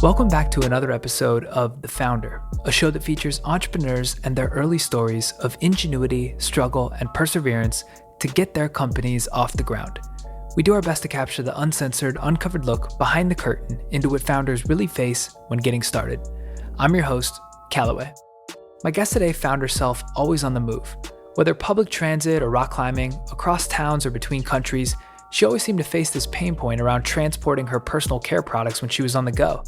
Welcome back to another episode of The Founder, a show that features entrepreneurs and their early stories of ingenuity, struggle, and perseverance to get their companies off the ground. We do our best to capture the uncensored, uncovered look behind the curtain into what founders really face when getting started. I'm your host, Kallaway. My guest today found herself always on the move. Whether public transit or rock climbing, across towns or between countries, she always seemed to face this pain point around transporting her personal care products when she was on the go.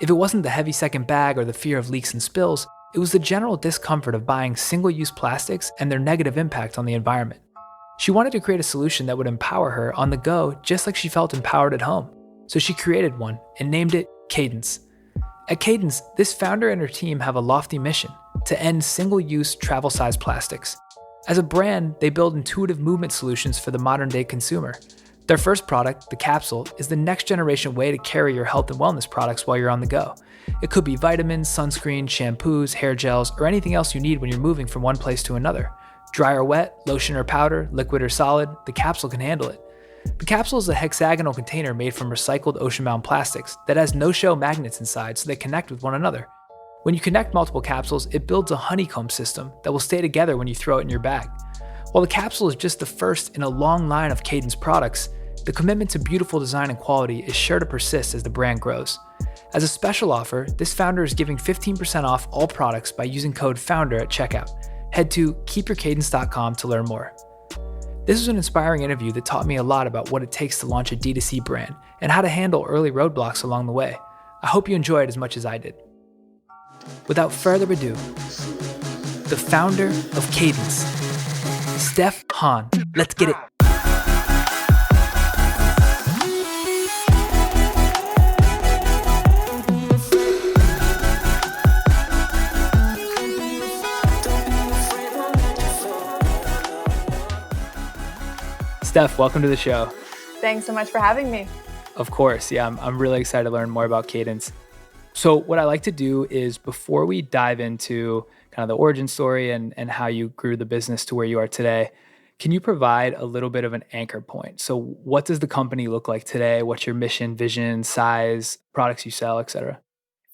If it wasn't the heavy second bag or the fear of leaks and spills, it was the general discomfort of buying single-use plastics and their negative impact on the environment. She wanted to create a solution that would empower her on the go just like she felt empowered at home. So she created one and named it Cadence. At Cadence, this founder and her team have a lofty mission to end single-use travel-sized plastics. As a brand, they build intuitive movement solutions for the modern-day consumer. Their first product, the capsule, is the next generation way to carry your health and wellness products while you're on the go. It could be vitamins, sunscreen, shampoos, hair gels, or anything else you need when you're moving from one place to another. Dry or wet, lotion or powder, liquid or solid, the capsule can handle it. The capsule is a hexagonal container made from recycled ocean-bound plastics that has no-show magnets inside so they connect with one another. When you connect multiple capsules, it builds a honeycomb system that will stay together when you throw it in your bag. While the capsule is just the first in a long line of Cadence products, the commitment to beautiful design and quality is sure to persist as the brand grows. As a special offer, this founder is giving 15% off all products by using code FOUNDER at checkout. Head to keepyourcadence.com to learn more. This was an inspiring interview that taught me a lot about what it takes to launch a D2C brand and how to handle early roadblocks along the way. I hope you enjoyed as much as I did. Without further ado, the founder of Cadence, Steph Hon. Let's get it. Steph, welcome to the show. Thanks so much for having me. Of course, yeah, I'm really excited to learn more about Cadence. So what I like to do is before we dive into kind of the origin story and how you grew the business to where you are today, can you provide a little bit of an anchor point? So what does the company look like today? What's your mission, vision, size, products you sell, et cetera?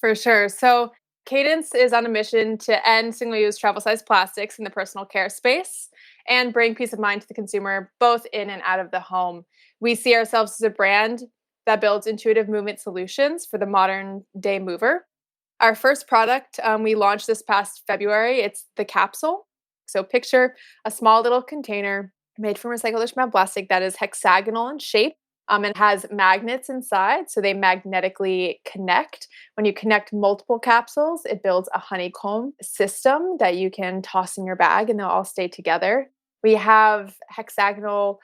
For sure. So Cadence is on a mission to end single-use travel-sized plastics in the personal care space and bring peace of mind to the consumer, both in and out of the home. We see ourselves as a brand that builds intuitive movement solutions for the modern day mover. Our first product we launched this past February. It's the capsule. So picture a small little container made from recycled ocean-bound plastic that is hexagonal in shape and has magnets inside, so they magnetically connect. When you connect multiple capsules, it builds a honeycomb system that you can toss in your bag and they'll all stay together. We have hexagonal,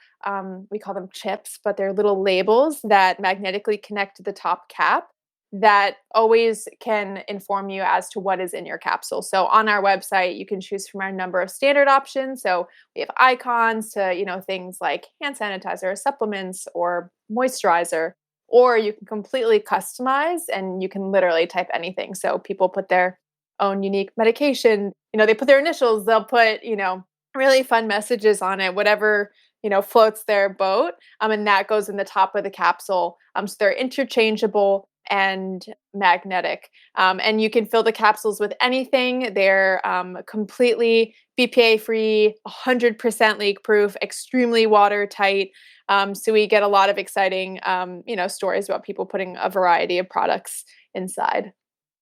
we call them chips, but they're little labels that magnetically connect to the top cap that always can inform you as to what is in your capsule. So on our website, you can choose from our number of standard options. So we have icons to, things like hand sanitizer, supplements, or moisturizer, or you can completely customize and you can literally type anything. So people put their own unique medication, they put their initials, they'll put, really fun messages on it, whatever, floats their boat. And that goes in the top of the capsule. So they're interchangeable and magnetic. And you can fill the capsules with anything. They're completely BPA-free, 100% leak-proof, extremely watertight. So we get a lot of exciting, stories about people putting a variety of products inside.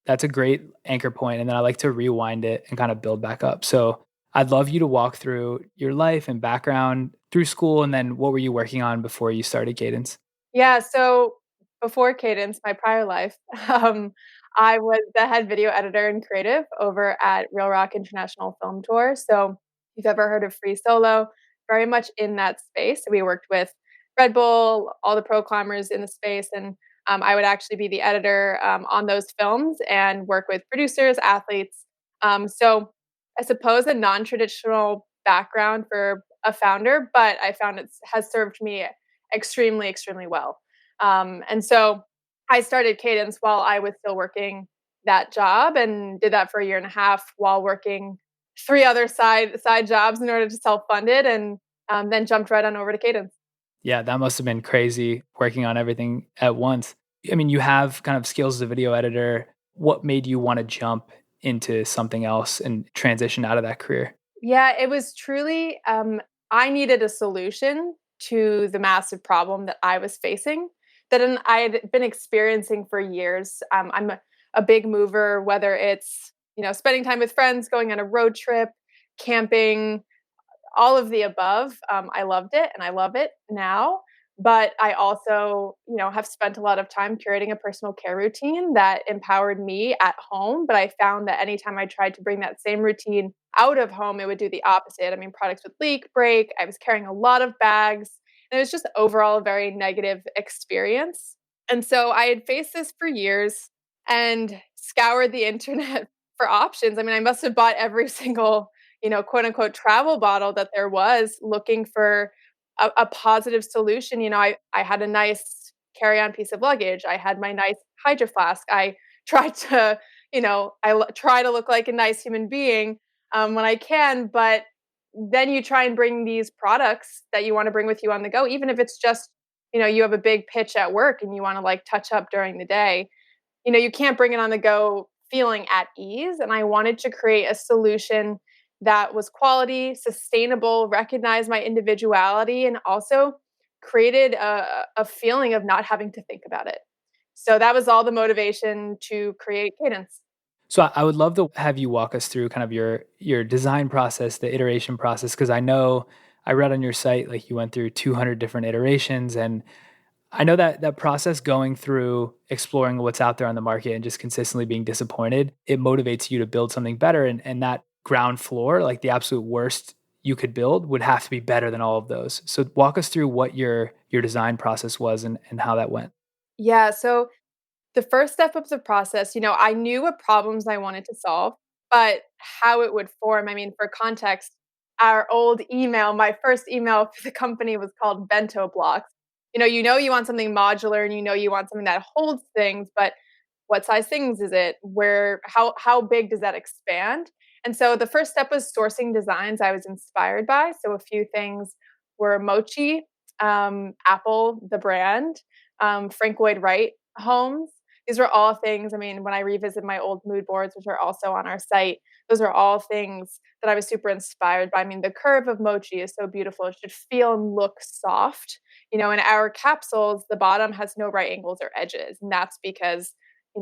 That's a great anchor point. And then I like to rewind it and kind of build back up. So I'd love you to walk through your life and background through school, and then what were you working on before you started Cadence? Yeah, so before Cadence, my prior life, I was the head video editor and creative over at Real Rock International Film Tour. So if you've ever heard of Free Solo, very much in that space. We worked with Red Bull, all the pro climbers in the space, and I would actually be the editor on those films and work with producers, athletes. So I suppose a non-traditional background for a founder, but I found it has served me extremely, extremely well. And so I started Cadence while I was still working that job and did that for a year and a half while working 3 other side jobs in order to self-fund it, and then jumped right on over to Cadence. Yeah, that must have been crazy working on everything at once. I mean, you have kind of skills as a video editor. What made you want to jump into something else and transition out of that career? Yeah, it was truly, I needed a solution to the massive problem that I was facing I had been experiencing for years. I'm a big mover, whether it's, spending time with friends, going on a road trip, camping, all of the above. I loved it and I love it now. But I also, have spent a lot of time curating a personal care routine that empowered me at home. But I found that anytime I tried to bring that same routine out of home, it would do the opposite. I mean, products would leak, break. I was carrying a lot of bags. And it was just overall a very negative experience. And so I had faced this for years and scoured the internet for options. I mean, I must have bought every single quote unquote travel bottle that there was looking for a positive solution. I had a nice carry on piece of luggage. I had my nice hydro flask. I tried to, try to look like a nice human being when I can. But then you try and bring these products that you want to bring with you on the go, even if it's just, you have a big pitch at work and you want to like touch up during the day. You can't bring it on the go feeling at ease. And I wanted to create a solution that was quality, sustainable, recognized my individuality, and also created a feeling of not having to think about it. So that was all the motivation to create Cadence. So I would love to have you walk us through kind of your design process, the iteration process, because I know I read on your site like you went through 200 different iterations, and I know that that process going through exploring what's out there on the market and just consistently being disappointed, it motivates you to build something better. And that ground floor, like the absolute worst you could build, would have to be better than all of those. So walk us through what your design process was and how that went. Yeah. So the first step of the process, I knew what problems I wanted to solve, but how it would form. I mean, for context, our old email, my first email for the company was called bento blocks. You want something modular and you want something that holds things, but what size things is it? How big does that expand? And so the first step was sourcing designs I was inspired by. So a few things were Mochi, Apple, the brand, Frank Lloyd Wright homes. These were all things, I mean, when I revisit my old mood boards, which are also on our site, those are all things that I was super inspired by. I mean, the curve of Mochi is so beautiful. It should feel and look soft. In our capsules, the bottom has no right angles or edges. And that's because,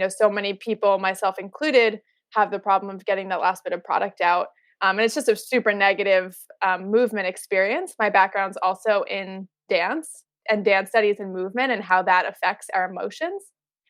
so many people, myself included, have the problem of getting that last bit of product out. And it's just a super negative movement experience. My background's also in dance and dance studies and movement and how that affects our emotions.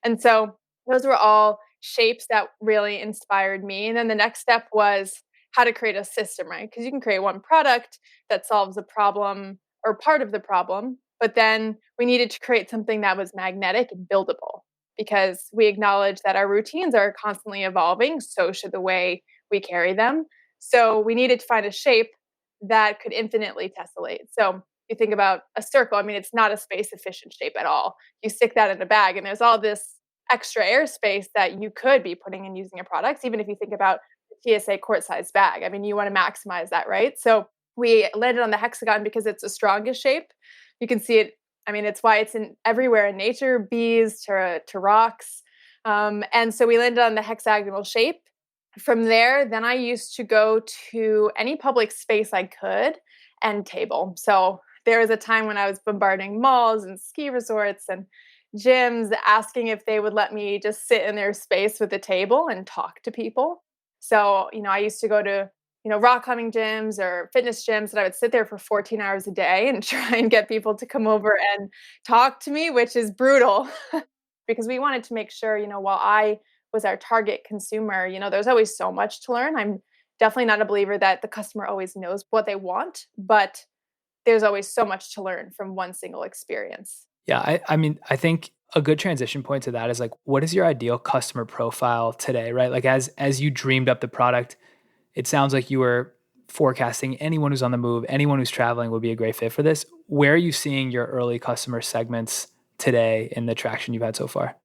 And so those were all shapes that really inspired me. And then the next step was how to create a system, right? Because you can create one product that solves a problem or part of the problem, but then we needed to create something that was magnetic and buildable because we acknowledge that our routines are constantly evolving. So should the way we carry them. So we needed to find a shape that could infinitely tessellate. So you think about a circle, I mean, it's not a space efficient shape at all. You stick that in a bag, and there's all this extra airspace that you could be putting in using your products, even if you think about the TSA quart size bag. I mean, you want to maximize that, right? So we landed on the hexagon because it's the strongest shape. You can see it. I mean, it's why it's in everywhere in nature, bees to rocks. And so we landed on the hexagonal shape. From there, then I used to go to any public space I could and table. So there was a time when I was bombarding malls and ski resorts and gyms asking if they would let me just sit in their space with a table and talk to people. So, I used to go to, rock climbing gyms or fitness gyms, and I would sit there for 14 hours a day and try and get people to come over and talk to me, which is brutal because we wanted to make sure, while I was our target consumer, there's always so much to learn. I'm definitely not a believer that the customer always knows what they want, but there's always so much to learn from one single experience. Yeah, I mean, I think a good transition point to that is like, what is your ideal customer profile today, right? Like as you dreamed up the product, it sounds like you were forecasting anyone who's on the move, anyone who's traveling would be a great fit for this. Where are you seeing your early customer segments today in the traction you've had so far?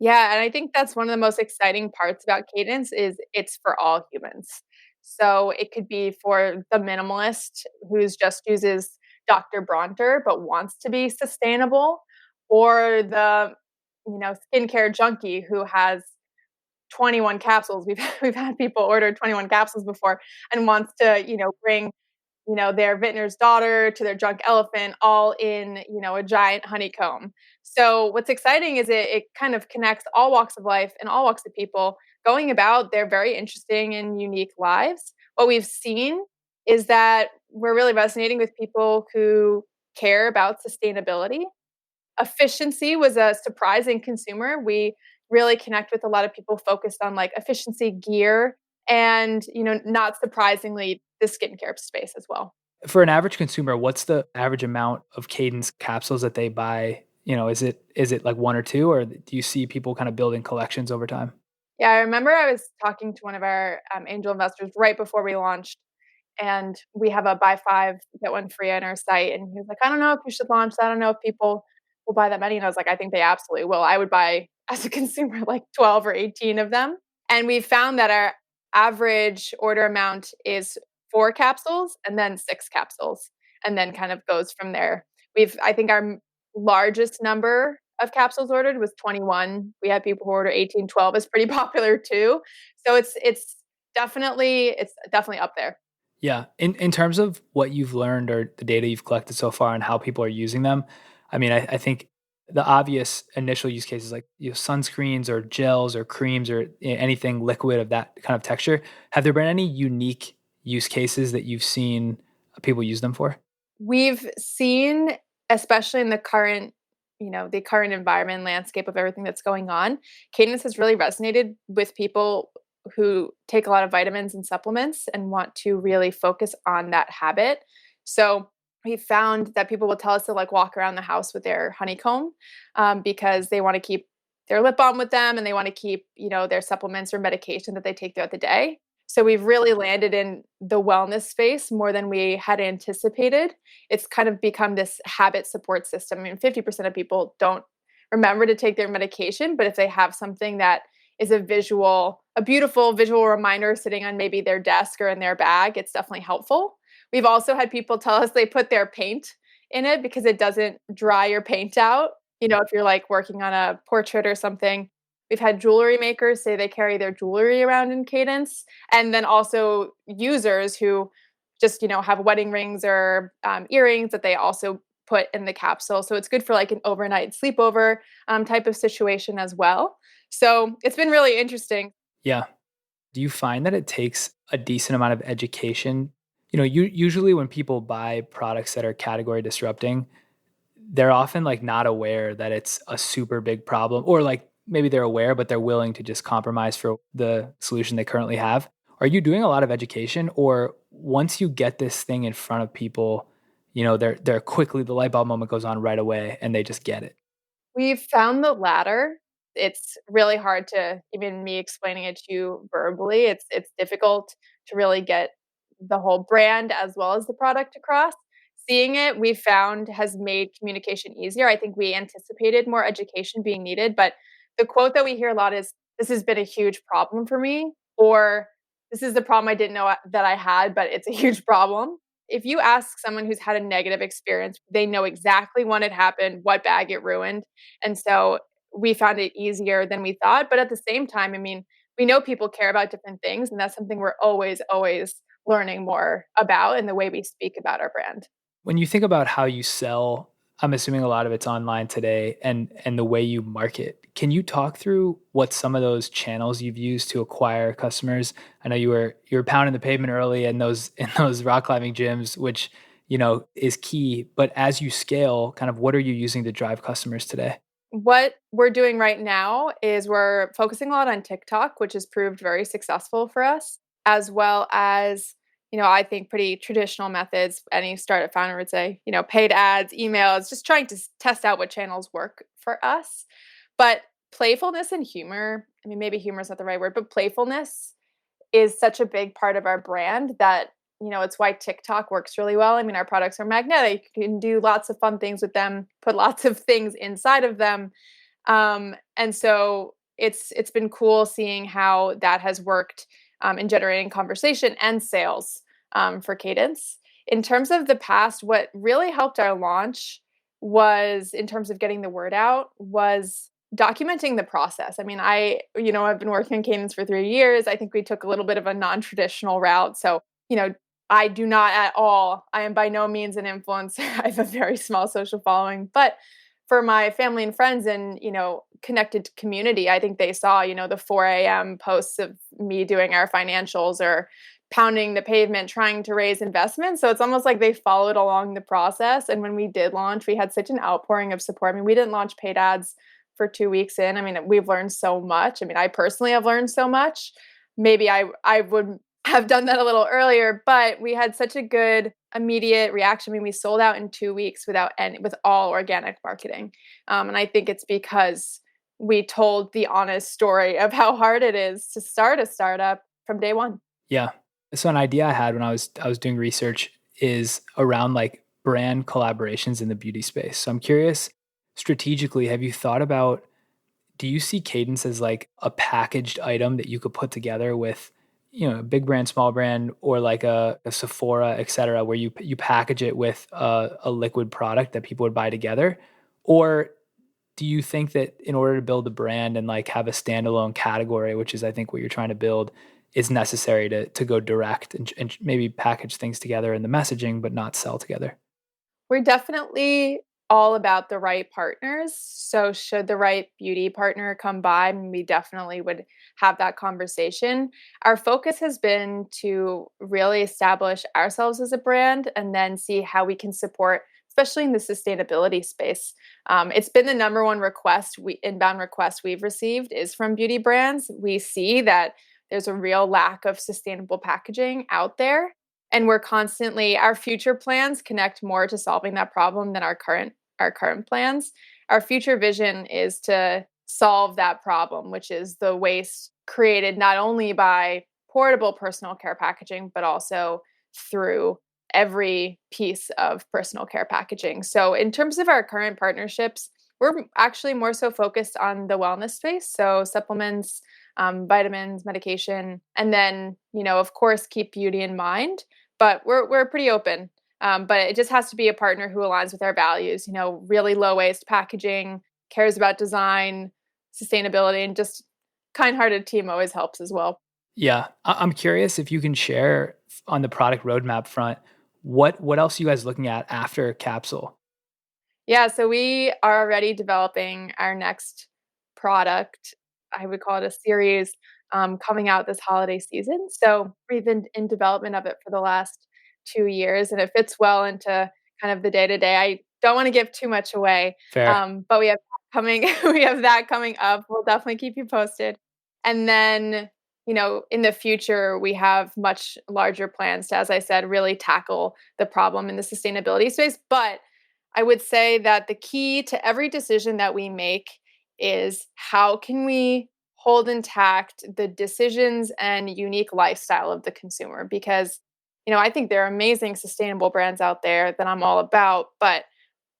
Yeah, and I think that's one of the most exciting parts about Cadence is it's for all humans. So it could be for the minimalist who's just uses Dr. Bronter but wants to be sustainable, or the skincare junkie who has 21 capsules. We've had people order 21 capsules before and wants to, bring their vintner's daughter to their drunk elephant all in, a giant honeycomb. So what's exciting is it kind of connects all walks of life and all walks of people going about their very interesting and unique lives. What we've seen is that we're really resonating with people who care about sustainability. Efficiency was a surprising consumer. We really connect with a lot of people focused on like efficiency gear and, not surprisingly, the skincare space as well. For an average consumer, what's the average amount of Cadence capsules that they buy? Is it like one or two, or do you see people kind of building collections over time? Yeah, I remember I was talking to one of our angel investors right before we launched, and we have a buy five, get one free on our site. And he was like, I don't know if you should launch that. I don't know if people will buy that many. And I was like, I think they absolutely will. I would buy, as a consumer, like 12 or 18 of them. And we found that our average order amount is 4 capsules and then 6 capsules, and then kind of goes from there. I think our largest number of capsules ordered was 21. We had people who order 18, 12 is pretty popular too. So it's definitely up there. Yeah. In terms of what you've learned or the data you've collected so far and how people are using them, I mean, I think the obvious initial use cases like sunscreens or gels or creams or anything liquid of that kind of texture. Have there been any unique use cases that you've seen people use them for? We've seen, especially in the current environment landscape of everything that's going on, Cadence has really resonated with people who take a lot of vitamins and supplements and want to really focus on that habit. So we found that people will tell us to like walk around the house with their honeycomb, because they want to keep their lip balm with them and they want to keep, their supplements or medication that they take throughout the day. So we've really landed in the wellness space more than we had anticipated. It's kind of become this habit support system. I mean, 50% of people don't remember to take their medication, but if they have something that is a beautiful visual reminder sitting on maybe their desk or in their bag, it's definitely helpful. We've also had people tell us they put their paint in it because it doesn't dry your paint out. If you're like working on a portrait or something. We've had jewelry makers say they carry their jewelry around in Cadence. And then also users who just, have wedding rings or earrings that they also put in the capsule. So it's good for like an overnight sleepover type of situation as well. So it's been really interesting. Yeah. Do you find that it takes a decent amount of education? Usually when people buy products that are category disrupting, they're often like not aware that it's a super big problem, or like maybe they're aware, but they're willing to just compromise for the solution they currently have. Are you doing a lot of education, or once you get this thing in front of people, they're quickly, the light bulb moment goes on right away and they just get it? We've found the latter. It's really hard to even me explaining it to you verbally. It's difficult to really get the whole brand as well as the product across. Seeing it, we found has made communication easier. I think we anticipated more education being needed, but the quote that we hear a lot is, "This has been a huge problem for me," or "This is the problem I didn't know that I had, but it's a huge problem." If you ask someone who's had a negative experience, they know exactly when it happened, what bag it ruined. And so we found it easier than we thought. But at the same time, I mean, we know people care about different things, and that's something we're always, always learning more about in the way we speak about our brand. When you think about how you sell, I'm assuming a lot of it's online today, and the way you market. Can you talk through what some of those channels you've used to acquire customers? I know you were pounding the pavement early in those rock climbing gyms, which is key. But as you scale, kind of what are you using to drive customers today? What we're doing right now is we're focusing a lot on TikTok, which has proved very successful for us, as well as, I think pretty traditional methods. Any startup founder would say, paid ads, emails, just trying to test out what channels work for us. But playfulness and humor, I mean, maybe humor is not the right word, but playfulness is such a big part of our brand that, it's why TikTok works really well. I mean, our products are magnetic. You can do lots of fun things with them, put lots of things inside of them. And so it's been cool seeing how that has worked in generating conversation and sales for Cadence. In terms of the past, what really helped our launch was, in terms of getting the word out, was documenting the process. I mean, I've been working in Cadence for 3 years. I think we took a little bit of a non-traditional route. So, I do not at all, I am by no means an influencer. I have a very small social following. But for my family and friends and, connected community, I think they saw, the 4 a.m. posts of me doing our financials or pounding the pavement trying to raise investment. So it's almost like they followed along the process. And when we did launch, we had such an outpouring of support. I mean, we didn't launch paid ads for 2 weeks in. I mean, we've learned so much. I mean, I personally have learned so much. Maybe I would have done that a little earlier, but we had such a good immediate reaction. I mean, we sold out in 2 weeks with all organic marketing. And I think it's because we told the honest story of how hard it is to start a startup from day one. Yeah. So an idea I had when I was doing research is around like brand collaborations in the beauty space. So I'm curious, strategically, have you thought about, do you see Cadence as like a packaged item that you could put together with, a big brand, small brand, or like a Sephora, et cetera, where you package it with a liquid product that people would buy together? Or do you think that in order to build a brand and like have a standalone category, which is I think what you're trying to build, is necessary to go direct and maybe package things together in the messaging, but not sell together? We're definitely all about the right partners. So, should the right beauty partner come by, we definitely would have that conversation. Our focus has been to really establish ourselves as a brand and then see how we can support, especially in the sustainability space. It's been the number one inbound request we've received is from beauty brands. We see that there's a real lack of sustainable packaging out there. And our future plans connect more to solving that problem than our current plans. Our future vision is to solve that problem, which is the waste created not only by portable personal care packaging, but also through every piece of personal care packaging. So, in terms of our current partnerships, we're actually more so focused on the wellness space. So, supplements, vitamins, medication, and then, of course, keep beauty in mind. But we're pretty open. But it just has to be a partner who aligns with our values, really low waste packaging, cares about design, sustainability, and just kind-hearted team always helps as well. Yeah, I'm curious if you can share on the product roadmap front, what else are you guys looking at after Capsule? Yeah, so we are already developing our next product. I would call it a series coming out this holiday season. So we've been in development of it for the last 2 years, and it fits well into kind of the day to day. I don't want to give too much away, Fair. but we have that coming. We have that coming up. We'll definitely keep you posted. And then, in the future, we have much larger plans to, as I said, really tackle the problem in the sustainability space. But I would say that the key to every decision that we make is how can we hold intact the decisions and unique lifestyle of the consumer? Because, I think there are amazing sustainable brands out there that I'm all about. But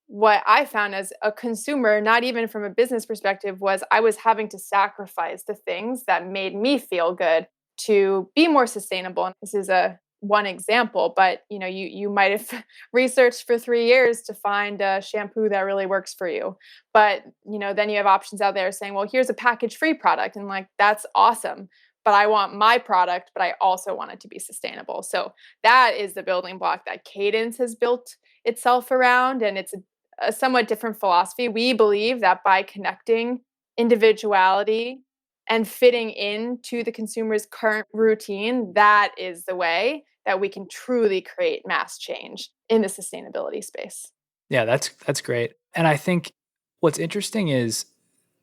what I found as a consumer, not even from a business perspective, was I was having to sacrifice the things that made me feel good to be more sustainable. And this is a one example, but you might have researched for 3 years to find a shampoo that really works for you. But then you have options out there saying, well, here's a package-free product, and like that's awesome. But I want my product, but I also want it to be sustainable. So that is the building block that Cadence has built itself around, and it's a somewhat different philosophy. We believe that by connecting individuality and fitting into the consumer's current routine, that is the way that we can truly create mass change in the sustainability space. Yeah, that's great. And I think what's interesting is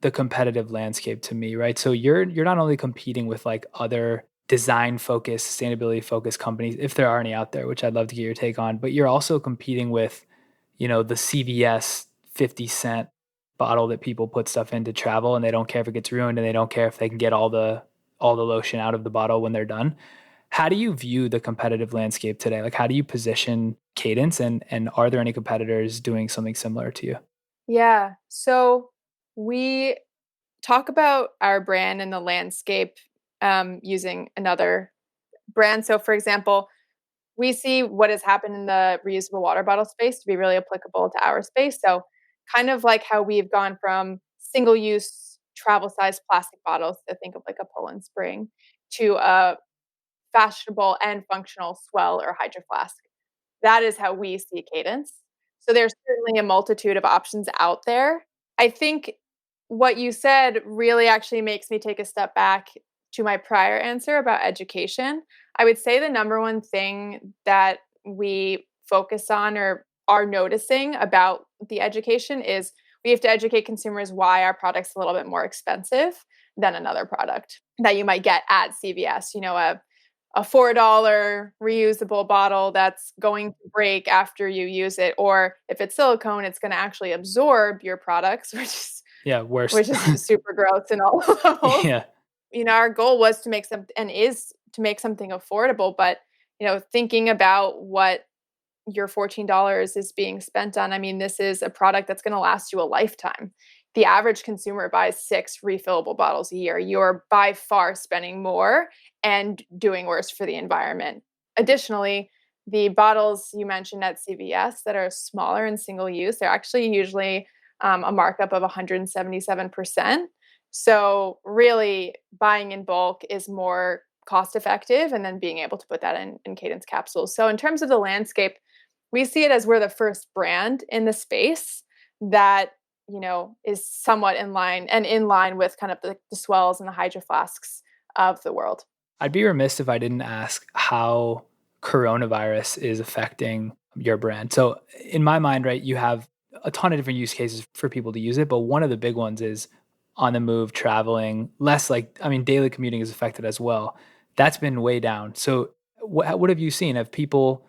the competitive landscape to me, right? So you're not only competing with like other design focused, sustainability focused companies, if there are any out there, which I'd love to get your take on, but you're also competing with, the CVS 50-cent bottle that people put stuff in to travel, and they don't care if it gets ruined, and they don't care if they can get all the lotion out of the bottle when they're done. How do you view the competitive landscape today? Like, how do you position Cadence, and are there any competitors doing something similar to you? Yeah. So we talk about our brand and the landscape using another brand. So, for example, we see what has happened in the reusable water bottle space to be really applicable to our space. So, kind of like how we've gone from single-use travel-sized plastic bottles, so think of like a Poland Spring, to a fashionable and functional Swell or Hydro Flask. That is how we see Cadence. So there's certainly a multitude of options out there. I think what you said really actually makes me take a step back to my prior answer about education. I would say the number one thing that we focus on or are noticing about the education is we have to educate consumers why our product's a little bit more expensive than another product that you might get at CVS. A $4 reusable bottle that's going to break after you use it, or if it's silicone, it's going to actually absorb your products, Yeah, worse. which is super gross and all levels. Yeah. Our goal was to make some and is to make something affordable, but thinking about what your $14 is being spent on. I mean, this is a product that's going to last you a lifetime. The average consumer buys 6 refillable bottles a year. You're by far spending more and doing worse for the environment. Additionally, the bottles you mentioned at CVS that are smaller and single use, they're actually usually a markup of 177%. So really buying in bulk is more cost effective, and then being able to put that in Cadence capsules. So in terms of the landscape, we see it as we're the first brand in the space that is somewhat in line with kind of the Swells and the Hydro Flasks of the world. I'd be remiss if I didn't ask how coronavirus is affecting your brand. So in my mind, right, you have a ton of different use cases for people to use it, but one of the big ones is on the move, traveling, less daily commuting is affected as well. That's been way down. So what have you seen? Have people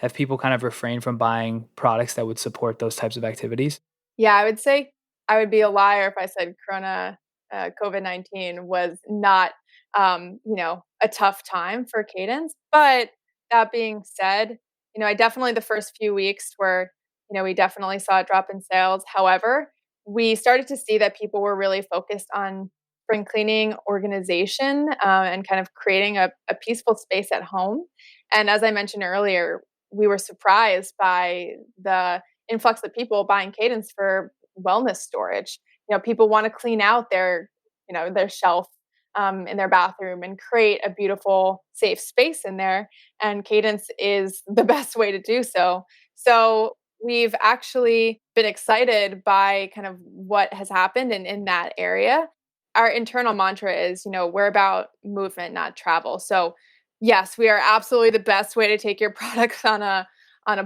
kind of refrained from buying products that would support those types of activities? Yeah, I would say I would be a liar if I said COVID-19 was not, a tough time for Cadence. But that being said, I definitely the first few weeks were, we definitely saw a drop in sales. However, we started to see that people were really focused on spring cleaning, organization, and kind of creating a peaceful space at home. And as I mentioned earlier, we were surprised by the influx of people buying Cadence for wellness storage. People want to clean out their shelf in their bathroom and create a beautiful, safe space in there. And Cadence is the best way to do so. So we've actually been excited by kind of what has happened in that area. Our internal mantra is, we're about movement, not travel. So yes, we are absolutely the best way to take your products on a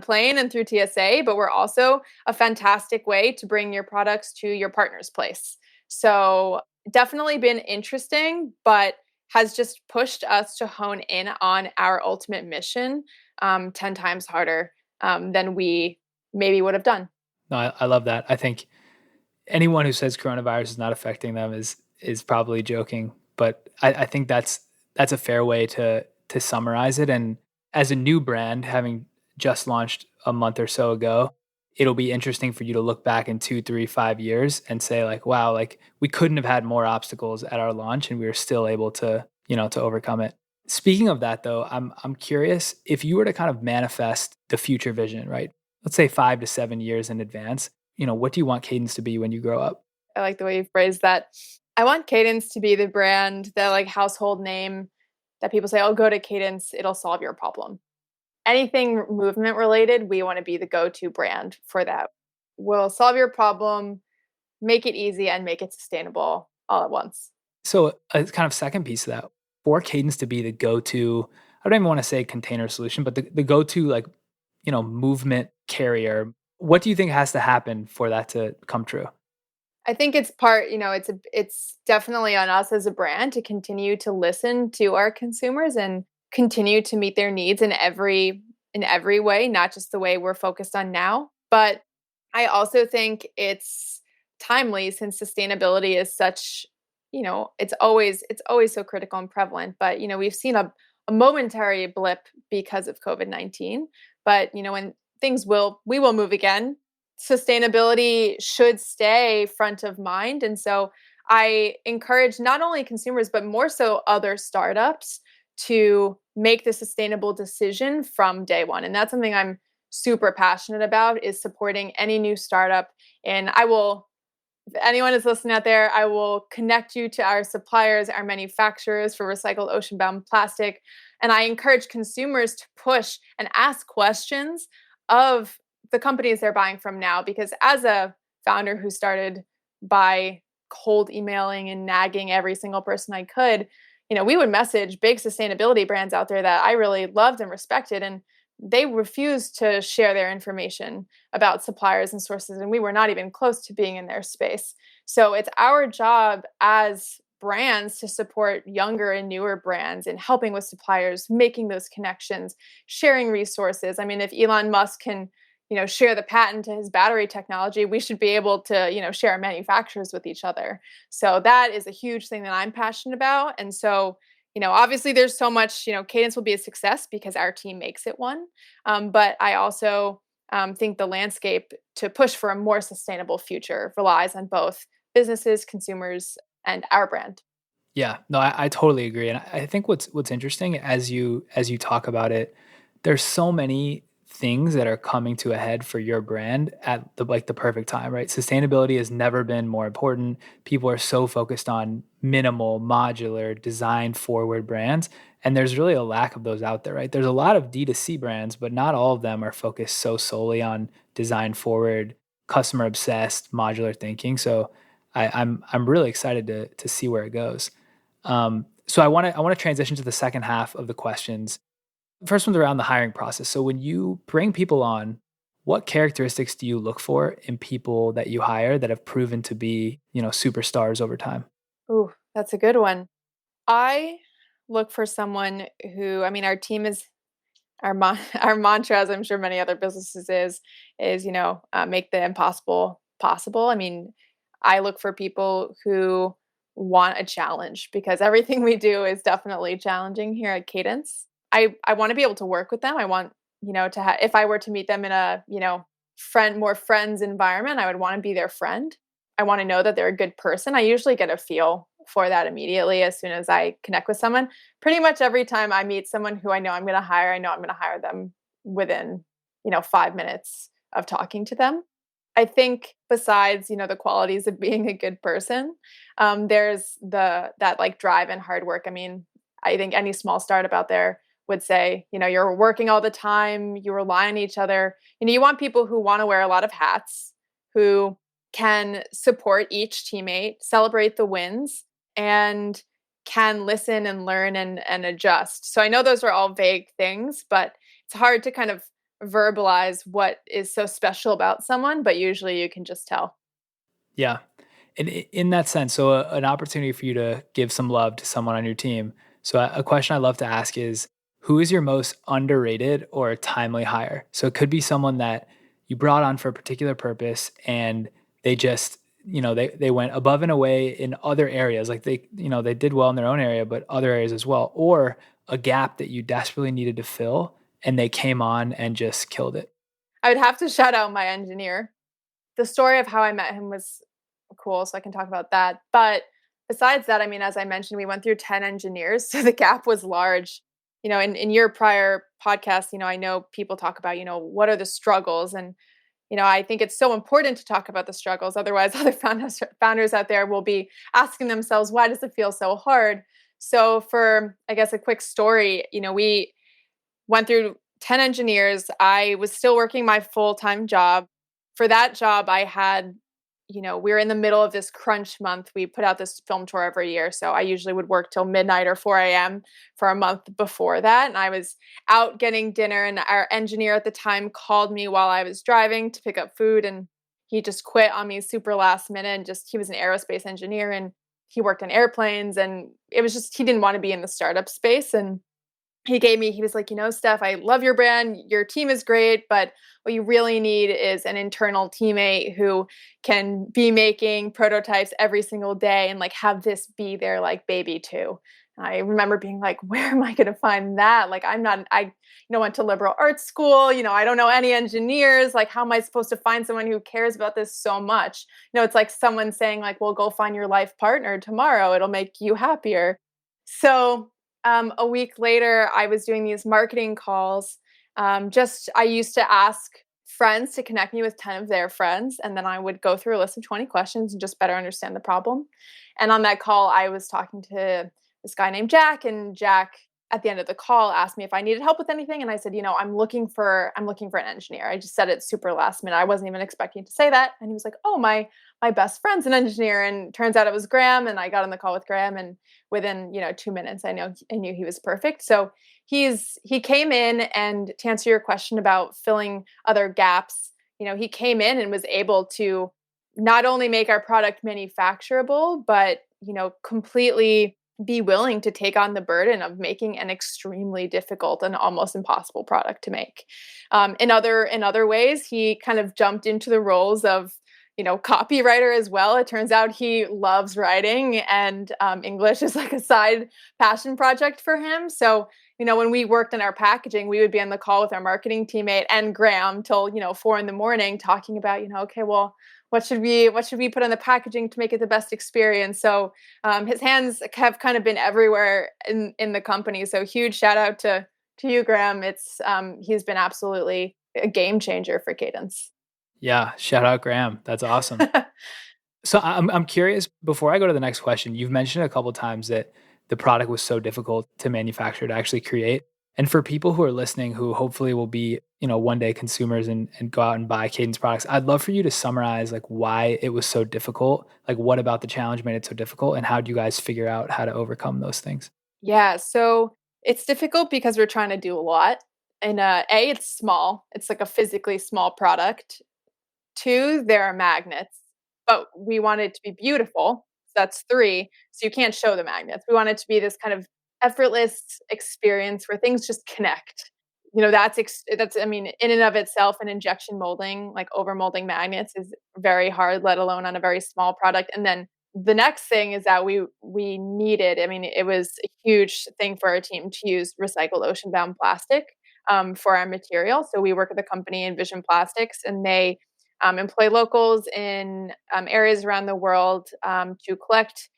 plane and through TSA, but we're also a fantastic way to bring your products to your partner's place. So definitely been interesting, but has just pushed us to hone in on our ultimate mission 10 times harder than we maybe would have done. No, I love that. I think anyone who says coronavirus is not affecting them is probably joking, but I think that's a fair way to summarize it. And as a new brand, having just launched a month or so ago, it'll be interesting for you to look back in 2, 3, 5 years and say like, wow, like we couldn't have had more obstacles at our launch and we were still able to, to overcome it. Speaking of that though, I'm curious if you were to kind of manifest the future vision, right? Let's say 5 to 7 years in advance, what do you want Cadence to be when you grow up? I like the way you phrased that. I want Cadence to be the brand, the like household name that people say, oh, go to Cadence, it'll solve your problem. Anything movement related, we want to be the go-to brand for that. We'll solve your problem, make it easy, and make it sustainable all at once. So a kind of second piece of that, for Cadence to be the go-to, I don't even want to say container solution, but the go-to like, movement carrier, what do you think has to happen for that to come true? I think it's it's definitely on us as a brand to continue to listen to our consumers and continue to meet their needs in every way, not just the way we're focused on now. But I also think it's timely since sustainability is such, it's always so critical and prevalent. But we've seen a momentary blip because of COVID-19. But when we will move again, sustainability should stay front of mind. And so I encourage not only consumers, but more so other startups to make the sustainable decision from day one. And that's something I'm super passionate about, is supporting any new startup. And I will If anyone is listening out there, I will connect you to our suppliers, our manufacturers for recycled ocean-bound plastic. And I encourage consumers to push and ask questions of the companies they're buying from now. Because as a founder who started by cold emailing and nagging every single person I could, we would message big sustainability brands out there that I really loved and respected. And they refused to share their information about suppliers and sources, and we were not even close to being in their space. So it's our job as brands to support younger and newer brands in helping with suppliers, making those connections, sharing resources. I mean, if Elon Musk can, share the patent to his battery technology, we should be able to, share our manufacturers with each other. So that is a huge thing that I'm passionate about. And so obviously there's so much, Cadence will be a success because our team makes it one. But I also think the landscape to push for a more sustainable future relies on both businesses, consumers, and our brand. Yeah, no, I totally agree. And I think what's interesting as you talk about it, there's so many things that are coming to a head for your brand at the perfect time, right? Sustainability has never been more important. People are so focused on minimal, modular, design forward brands. And there's really a lack of those out there, right? There's a lot of D2C brands, but not all of them are focused so solely on design forward, customer obsessed, modular thinking. So I'm really excited to see where it goes. So I want to transition to the second half of the questions. First one's around the hiring process. So when you bring people on, what characteristics do you look for in people that you hire that have proven to be, superstars over time? Ooh, that's a good one. I look for someone who, I mean, our team is our mantra, as I'm sure many other businesses is make the impossible possible. I mean, I look for people who want a challenge because everything we do is definitely challenging here at Cadence. I want to be able to work with them. I want if I were to meet them in a more friends environment, I would want to be their friend. I want to know that they're a good person. I usually get a feel for that immediately as soon as I connect with someone. Pretty much every time I meet someone who I know I'm going to hire, I know I'm going to hire them within, 5 minutes of talking to them. I think besides, the qualities of being a good person, there's that like drive and hard work. I mean, I think any small startup out there would say, you're working all the time, you rely on each other. You want people who want to wear a lot of hats, who can support each teammate, celebrate the wins, and can listen and learn and adjust. So I know those are all vague things, but it's hard to kind of verbalize what is so special about someone, but usually you can just tell. Yeah. And in that sense, so an opportunity for you to give some love to someone on your team. So a question I love to ask is, who is your most underrated or timely hire? So it could be someone that you brought on for a particular purpose and they just, they went above and away in other areas. Like they did well in their own area, but other areas as well. Or a gap that you desperately needed to fill and they came on and just killed it. I would have to shout out my engineer. The story of how I met him was cool, so I can talk about that. But besides that, I mean, as I mentioned, we went through 10 engineers, so the gap was large. In your prior podcast, I know people talk about, what are the struggles? And, I think it's so important to talk about the struggles. Otherwise, other founders out there will be asking themselves, why does it feel so hard? So for, I guess, a quick story, we went through 10 engineers. I was still working my full-time job. For that job, I had, we were in the middle of this crunch month. We put out this film tour every year. So I usually would work till midnight or 4 a.m. for a month before that. And I was out getting dinner. And our engineer at the time called me while I was driving to pick up food. And he just quit on me super last minute. And he was an aerospace engineer and he worked on airplanes. And it was just, he didn't want to be in the startup space. And he was like, Steph, I love your brand. Your team is great, but what you really need is an internal teammate who can be making prototypes every single day and like have this be their like baby too. And I remember being like, where am I going to find that? Like, I went to liberal arts school. I don't know any engineers. Like, how am I supposed to find someone who cares about this so much? It's like someone saying like, well, go find your life partner tomorrow. It'll make you happier. So a week later, I was doing these marketing calls. I used to ask friends to connect me with 10 of their friends. And then I would go through a list of 20 questions and just better understand the problem. And on that call, I was talking to this guy named Jack, and Jack at the end of the call asked me if I needed help with anything. And I said, I'm looking for an engineer. I just said it super last minute. I wasn't even expecting to say that. And he was like, oh, my best friend's an engineer. And turns out it was Graham. And I got on the call with Graham, and within, 2 minutes, I knew he was perfect. So he came in, and to answer your question about filling other gaps, he came in and was able to not only make our product manufacturable, but, completely be willing to take on the burden of making an extremely difficult and almost impossible product to make. In other ways, he kind of jumped into the roles of, copywriter as well. It turns out he loves writing, and English is like a side passion project for him. So, when we worked on our packaging, we would be on the call with our marketing teammate and Graham till, 4 a.m, talking about, okay, well, what should we put on the packaging to make it the best experience? So his hands have kind of been everywhere in the company. So huge shout out to you, Graham. He's been absolutely a game changer for Cadence. Yeah, shout out Graham. That's awesome. So I'm curious, before I go to the next question, you've mentioned a couple times that the product was so difficult to manufacture, to actually create. And for people who are listening who hopefully will be, one day consumers and go out and buy Cadence products, I'd love for you to summarize like why it was so difficult. Like what about the challenge made it so difficult, and how do you guys figure out how to overcome those things? Yeah, so it's difficult because we're trying to do a lot. And it's small. It's like a physically small product. Two, there are magnets, but we want it to be beautiful. So that's three. So you can't show the magnets. We want it to be this kind of effortless experience where things just connect. I mean, in and of itself, an injection molding, like over molding magnets, is very hard, let alone on a very small product. And then the next thing is that we needed. I mean, it was a huge thing for our team to use recycled ocean bound plastic for our material. So we work with a company, Envision Plastics, and they employ locals in areas around the world to collect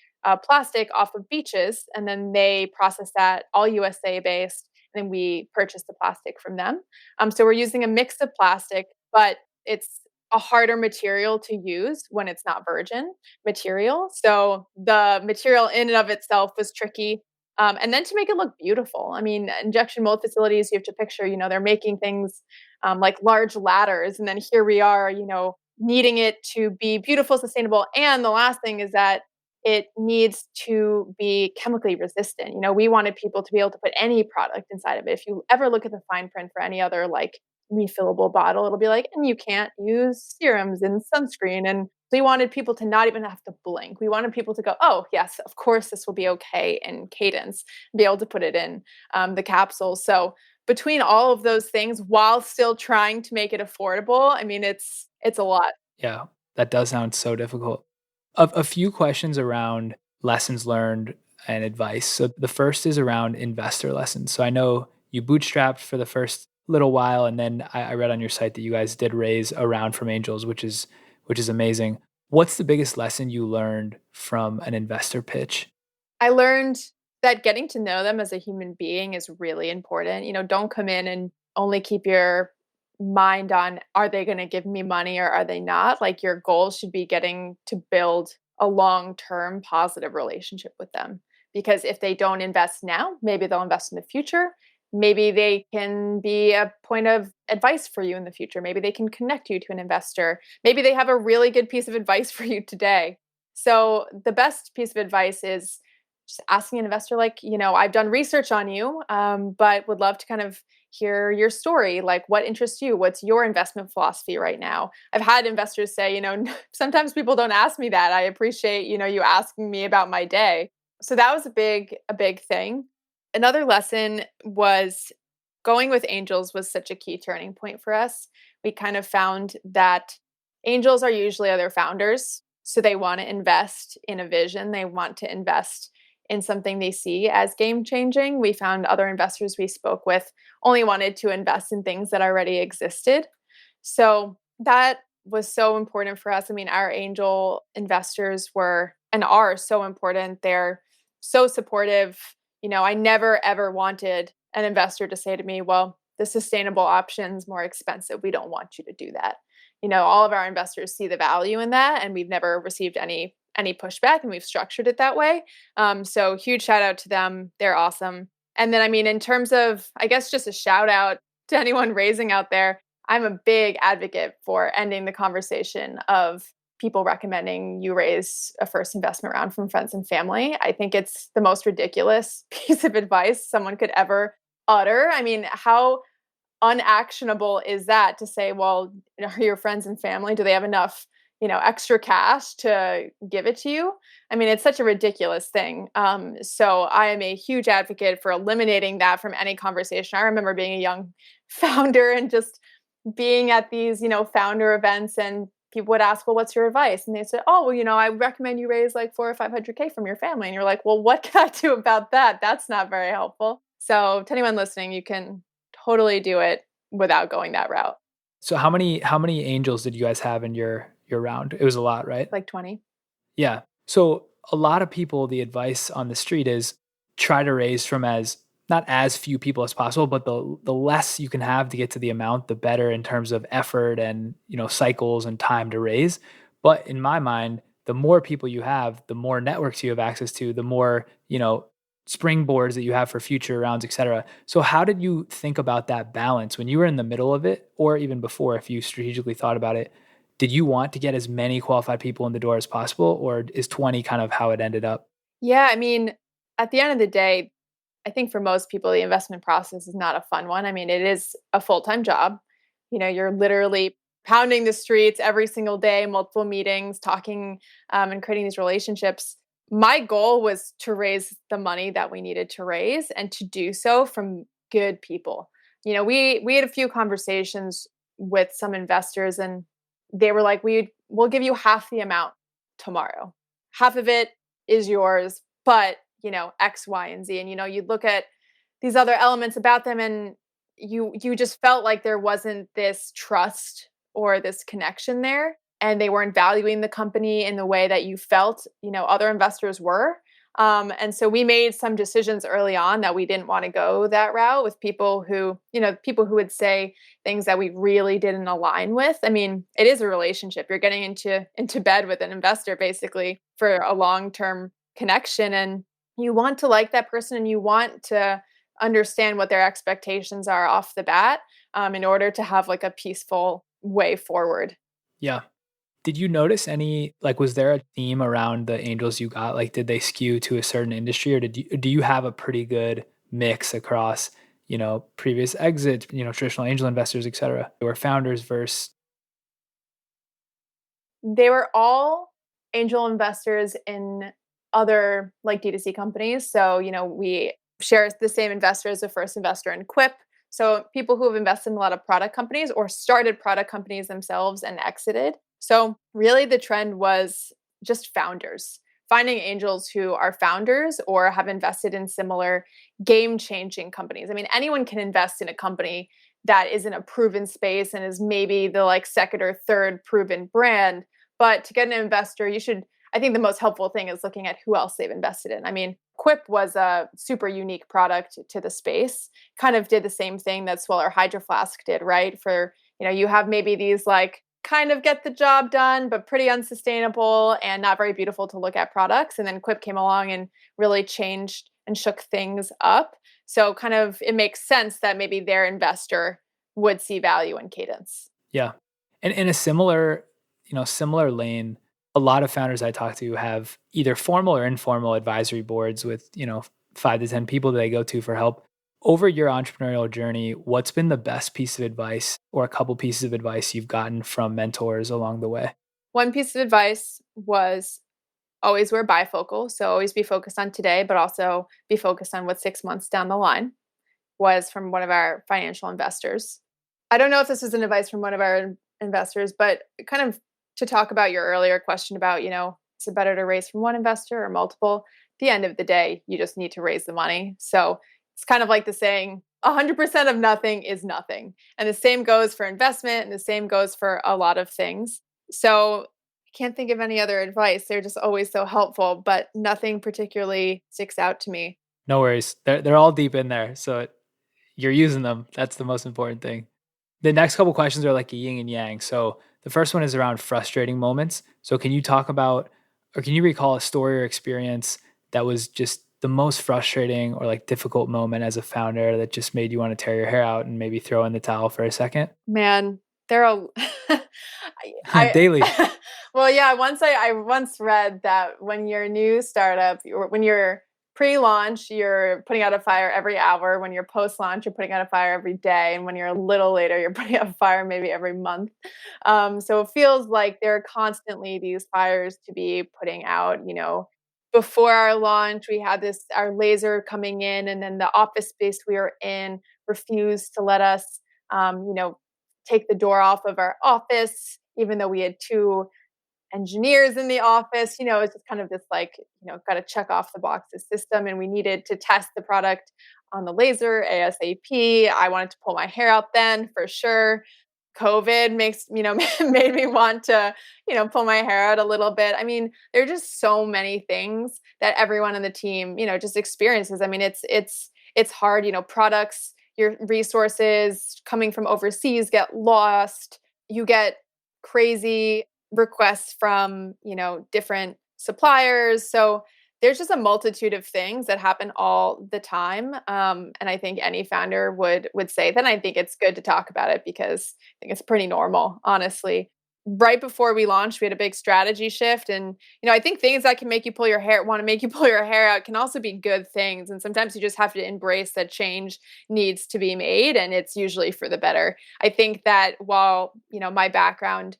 plastic off of beaches, and then they process that, all USA based, and then we purchase the plastic from them. So we're using a mix of plastic, but it's a harder material to use when it's not virgin material. So the material in and of itself was tricky. And then to make it look beautiful. I mean, injection mold facilities, you have to picture, they're making things like large ladders. And then here we are, needing it to be beautiful, sustainable. And the last thing is that it needs to be chemically resistant. We wanted people to be able to put any product inside of it. If you ever look at the fine print for any other like refillable bottle, it'll be like, and you can't use serums and sunscreen. And we wanted people to not even have to blink. We wanted people to go, oh, yes, of course, this will be okay in Cadence, be able to put it in the capsule. So between all of those things, while still trying to make it affordable, I mean, it's a lot. Yeah, that does sound so difficult. A few questions around lessons learned and advice. So the first is around investor lessons. So I know you bootstrapped for the first little while, and then I read on your site that you guys did raise a round from angels, which is amazing. What's the biggest lesson you learned from an investor pitch? I learned that getting to know them as a human being is really important. Don't come in and only keep your mind on, are they going to give me money or are they not? Like, your goal should be getting to build a long-term positive relationship with them. Because if they don't invest now, maybe they'll invest in the future. Maybe they can be a point of advice for you in the future. Maybe they can connect you to an investor. Maybe they have a really good piece of advice for you today. So the best piece of advice is just asking an investor, like, I've done research on you, but would love to kind of hear your story. Like, what interests you? What's your investment philosophy right now? I've had investors say, sometimes people don't ask me that. I appreciate, you asking me about my day. So that was a big thing. Another lesson was going with angels was such a key turning point for us. We kind of found that angels are usually other founders. So they want to invest in a vision. They want to invest in something they see as game changing. We found other investors we spoke with only wanted to invest in things that already existed. So that was so important for us. I mean, our angel investors were and are so important. They're so supportive. I never ever wanted an investor to say to me, well, the sustainable options more expensive. We don't want you to do that. All of our investors see the value in that, and we've never received any pushback, and we've structured it that way. So huge shout out to them. They're awesome. And then, in terms of, I guess, just a shout out to anyone raising out there, I'm a big advocate for ending the conversation of people recommending you raise a first investment round from friends and family. I think it's the most ridiculous piece of advice someone could ever utter. How unactionable is that to say, well, are your friends and family, do they have enough, extra cash to give it to you? It's such a ridiculous thing. So I am a huge advocate for eliminating that from any conversation. I remember being a young founder and just being at these, founder events, and people would ask, well, what's your advice? And they said, oh, well, I recommend you raise like 400 or 500K from your family. And you're like, well, what can I do about that? That's not very helpful. So to anyone listening, you can totally do it without going that route. So how many angels did you guys have in your round? It was a lot, right? Like 20. Yeah. So a lot of people, the advice on the street is try to raise from not as few people as possible, but the less you can have to get to the amount, the better in terms of effort and, cycles and time to raise. But in my mind, the more people you have, the more networks you have access to, the more, springboards that you have for future rounds, et cetera. So how did you think about that balance when you were in the middle of it, or even before, if you strategically thought about it? Did you want to get as many qualified people in the door as possible, or is 20 kind of how it ended up? Yeah, at the end of the day, I think for most people, the investment process is not a fun one. It is a full-time job. You're literally pounding the streets every single day, multiple meetings, talking and creating these relationships. My goal was to raise the money that we needed to raise, and to do so from good people. We had a few conversations with some investors, and they were like, we'll give you half the amount tomorrow. Half of it is yours, but X, Y, and Z. And, you'd look at these other elements about them, and you just felt like there wasn't this trust or this connection there, and they weren't valuing the company in the way that you felt, other investors were. And so we made some decisions early on that we didn't want to go that route with people who would say things that we really didn't align with. It is a relationship. You're getting into bed with an investor basically for a long-term connection, and you want to like that person, and you want to understand what their expectations are off the bat, in order to have like a peaceful way forward. Yeah. Did you notice was there a theme around the angels you got? Like, did they skew to a certain industry, or do you have a pretty good mix across, previous exits, traditional angel investors, et cetera, or founders versus? They were all angel investors in other like D2C companies. So, we share the same investor as the first investor in Quip. So people who have invested in a lot of product companies or started product companies themselves and exited. So really the trend was just founders, finding angels who are founders or have invested in similar game-changing companies. Anyone can invest in a company that is in a proven space and is maybe the like second or third proven brand. But to get an investor, I think the most helpful thing is looking at who else they've invested in. Quip was a super unique product to the space, kind of did the same thing that Sweller Hydro Flask did, right? For, you have maybe these like kind of get the job done, but pretty unsustainable and not very beautiful to look at products. And then Quip came along and really changed and shook things up. So kind of it makes sense that maybe their investor would see value in Cadence. Yeah. And in a similar lane, a lot of founders I talk to have either formal or informal advisory boards with, 5 to 10 people that they go to for help. Over your entrepreneurial journey, what's been the best piece of advice or a couple pieces of advice you've gotten from mentors along the way? One piece of advice was always wear bifocal. So always be focused on today, but also be focused on what's 6 months down the line, was from one of our financial investors. I don't know if this was an advice from one of our investors, but kind of to talk about your earlier question about, is it better to raise from one investor or multiple? At the end of the day, you just need to raise the money. So it's kind of like the saying, 100% of nothing is nothing. And the same goes for investment, and the same goes for a lot of things. So I can't think of any other advice. They're just always so helpful, but nothing particularly sticks out to me. No worries. They're all deep in there. So you're using them. That's the most important thing. The next couple questions are like a yin and yang. So the first one is around frustrating moments. So can you talk about, or can you recall a story or experience that was just the most frustrating or like difficult moment as a founder that just made you want to tear your hair out and maybe throw in the towel for a second? Man, there are Daily. well, yeah, I once read that when you're a new startup, or when you're pre-launch, you're putting out a fire every hour. When you're post-launch, you're putting out a fire every day. And when you're a little later, you're putting out a fire maybe every month. So it feels like there are constantly these fires to be putting out. Before our launch, we had our laser coming in, and then the office space we were in refused to let us, um, you know, take the door off of our office, even though we had two engineers in the office. It's just kind of this like, got to check off the boxes system. And we needed to test the product on the laser ASAP. I wanted to pull my hair out then for sure. COVID made me want to, pull my hair out a little bit. I mean, there are just so many things that everyone on the team, just experiences. I mean, it's hard, products, your resources coming from overseas get lost. You get crazy requests from, different suppliers. So there's just a multitude of things that happen all the time. And I think any founder would say that. I think it's good to talk about it because I think it's pretty normal, honestly. Right before we launched, we had a big strategy shift. And, I think things that can make you want to make you pull your hair out can also be good things. And sometimes you just have to embrace that change needs to be made. And it's usually for the better. I think that while, my background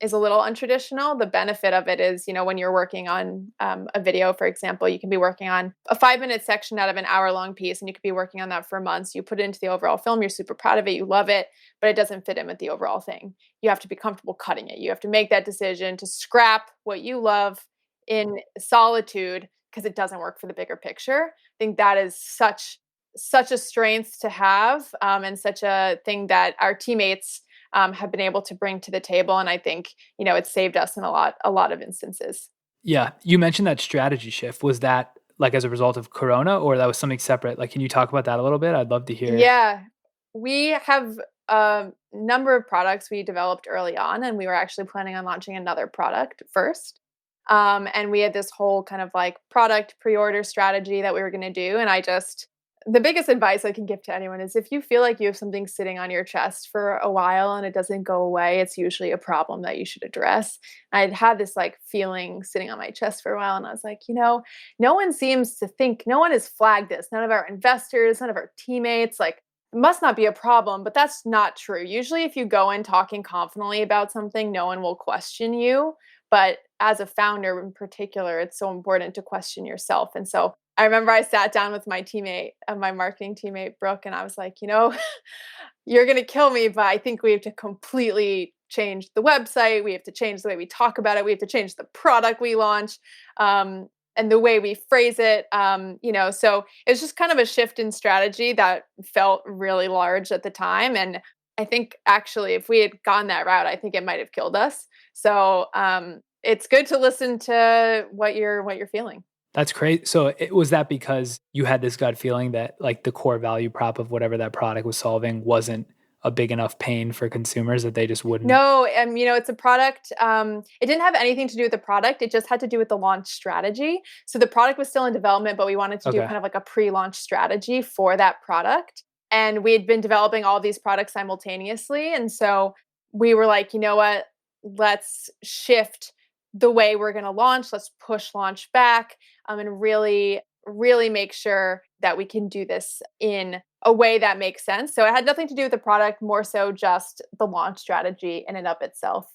is a little untraditional. The benefit of it is, when you're working on a video, for example, you can be working on a 5-minute section out of an hour-long piece, and you could be working on that for months. You put it into the overall film, you're super proud of it, you love it, but it doesn't fit in with the overall thing. You have to be comfortable cutting it. You have to make that decision to scrap what you love in solitude because it doesn't work for the bigger picture. I think that is such a strength to have, and such a thing that our teammates have been able to bring to the table. And I think, it's saved us in a lot of instances. Yeah. You mentioned that strategy shift. Was that like as a result of Corona or that was something separate? Like, can you talk about that a little bit? I'd love to hear. Yeah. We have a number of products we developed early on, and we were actually planning on launching another product first. And we had this whole kind of like product pre-order strategy that we were going to do. And the biggest advice I can give to anyone is if you feel like you have something sitting on your chest for a while and it doesn't go away, it's usually a problem that you should address. I'd had this like feeling sitting on my chest for a while, and I was like, no one seems to think, no one has flagged this. None of our investors, none of our teammates, like, it must not be a problem, but that's not true. Usually if you go in talking confidently about something, no one will question you. But as a founder in particular, it's so important to question yourself. And so I remember I sat down with my teammate, my marketing teammate, Brooke, and I was like, you're going to kill me, but I think we have to completely change the website. We have to change the way we talk about it. We have to change the product we launch, and the way we phrase it. So it was just kind of a shift in strategy that felt really large at the time. And I think actually if we had gone that route, I think it might have killed us. So it's good to listen to what you're feeling. That's great. So was that because you had this gut feeling that like the core value prop of whatever that product was solving wasn't a big enough pain for consumers that they just wouldn't? No, it's a product. It didn't have anything to do with the product. It just had to do with the launch strategy. So the product was still in development, but we wanted to do Okay. kind of like a pre-launch strategy for that product. And we had been developing all these products simultaneously. And so we were like, you know what? Let's shift the way we're going to launch. Let's push launch back, and really, really make sure that we can do this in a way that makes sense. So it had nothing to do with the product, more so just the launch strategy in and of itself.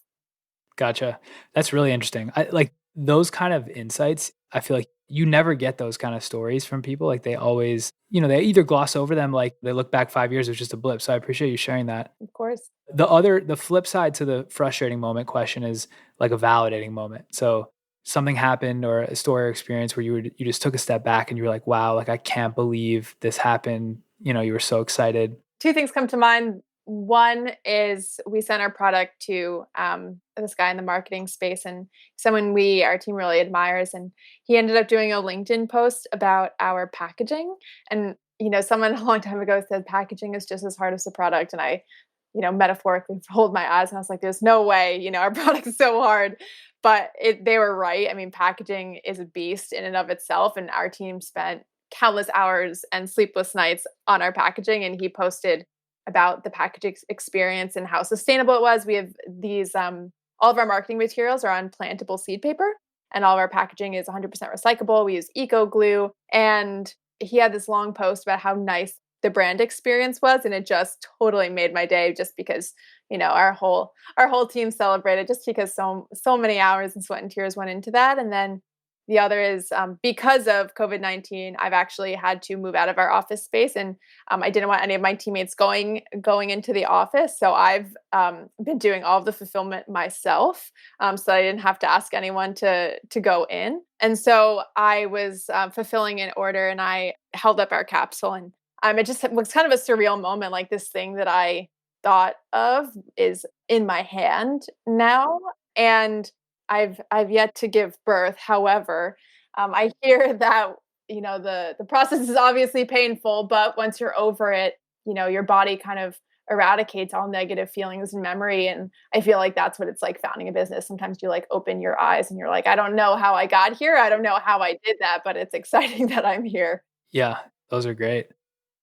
Gotcha. That's really interesting. I like those kind of insights. I feel like you never get those kind of stories from people. Like they always, they either gloss over them, like they look back 5 years, it was just a blip. So I appreciate you sharing that. Of course. The flip side to the frustrating moment question is like a validating moment. So something happened or a story or experience where you just took a step back and you were like, wow, like I can't believe this happened. You were so excited. Two things come to mind. One is we sent our product to this guy in the marketing space, and someone our team really admires. And he ended up doing a LinkedIn post about our packaging. And someone a long time ago said packaging is just as hard as the product. And I, metaphorically rolled my eyes and I was like, there's no way, our product is so hard. But they were right. I mean, packaging is a beast in and of itself. And our team spent countless hours and sleepless nights on our packaging. And he posted about the packaging experience and how sustainable it was. We have these, all of our marketing materials are on plantable seed paper, and all of our packaging is 100% recyclable. We use eco glue. And he had this long post about how nice the brand experience was, and it just totally made my day, just because our whole team celebrated, just because so many hours and sweat and tears went into that. And then the other is, because of COVID-19, I've actually had to move out of our office space, and I didn't want any of my teammates going into the office. So I've been doing all of the fulfillment myself, so I didn't have to ask anyone to go in. And so I was fulfilling an order, and I held up our capsule, and it just was kind of a surreal moment. Like, this thing that I thought of is in my hand now, and I've yet to give birth. However, I hear that the process is obviously painful, but once you're over it, your body kind of eradicates all negative feelings and memory. And I feel like that's what it's like founding a business. Sometimes you like open your eyes and you're like, I don't know how I got here. I don't know how I did that, but it's exciting that I'm here. Yeah, those are great.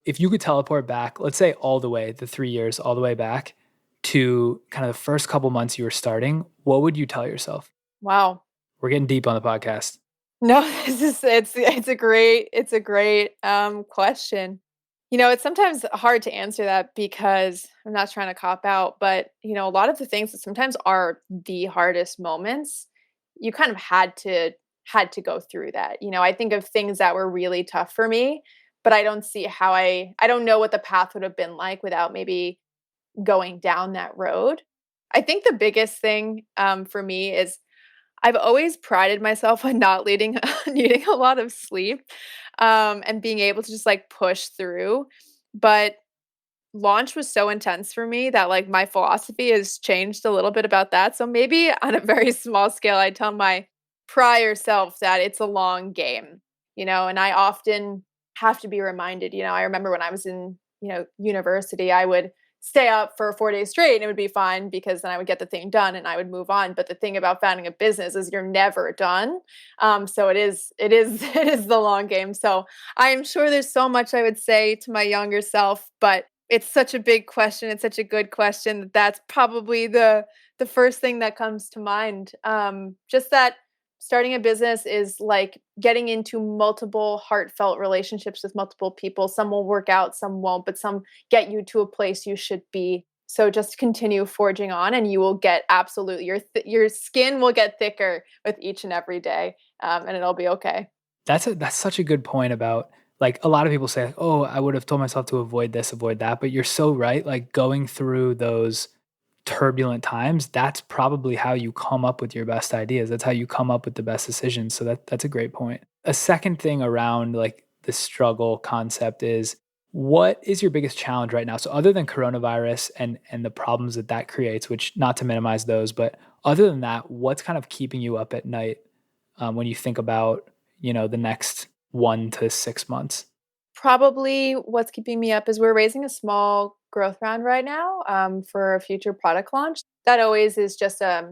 If you could teleport back, let's say all the way, the 3 years, all the way back to kind of the first couple months you were starting, what would you tell yourself? Wow. We're getting deep on the podcast. No, it's a great question. It's sometimes hard to answer that, because I'm not trying to cop out, but a lot of the things that sometimes are the hardest moments, you kind of had to go through that. I think of things that were really tough for me, but I don't see how I don't know what the path would have been like without maybe going down that road. I think the biggest thing for me is I've always prided myself on not needing a lot of sleep, and being able to just like push through. But launch was so intense for me that like my philosophy has changed a little bit about that. So maybe on a very small scale, I tell my prior self that it's a long game, and I often have to be reminded. I remember when I was in, university, I would stay up for 4 days straight and it would be fine, because then I would get the thing done and I would move on. But the thing about founding a business is you're never done. So it is the long game. So I am sure there's so much I would say to my younger self, but it's such a big question. It's such a good question that's probably the first thing that comes to mind. Just that starting a business is like getting into multiple heartfelt relationships with multiple people. Some will work out, some won't, but some get you to a place you should be. So just continue forging on, and you will get absolutely your skin will get thicker with each and every day, and it'll be okay. That's such a good point about, like, a lot of people say, like, oh, I would have told myself to avoid this, avoid that, but you're so right. Like, going through those turbulent times, that's probably how you come up with your best ideas. That's how you come up with the best decisions. So that's a great point. A second thing around like the struggle concept is, what is your biggest challenge right now? So other than coronavirus and the problems that creates, which, not to minimize those, but other than that, what's kind of keeping you up at night when you think about, the next 1 to 6 months? Probably what's keeping me up is we're raising a small growth round right now, for a future product launch. That always is just a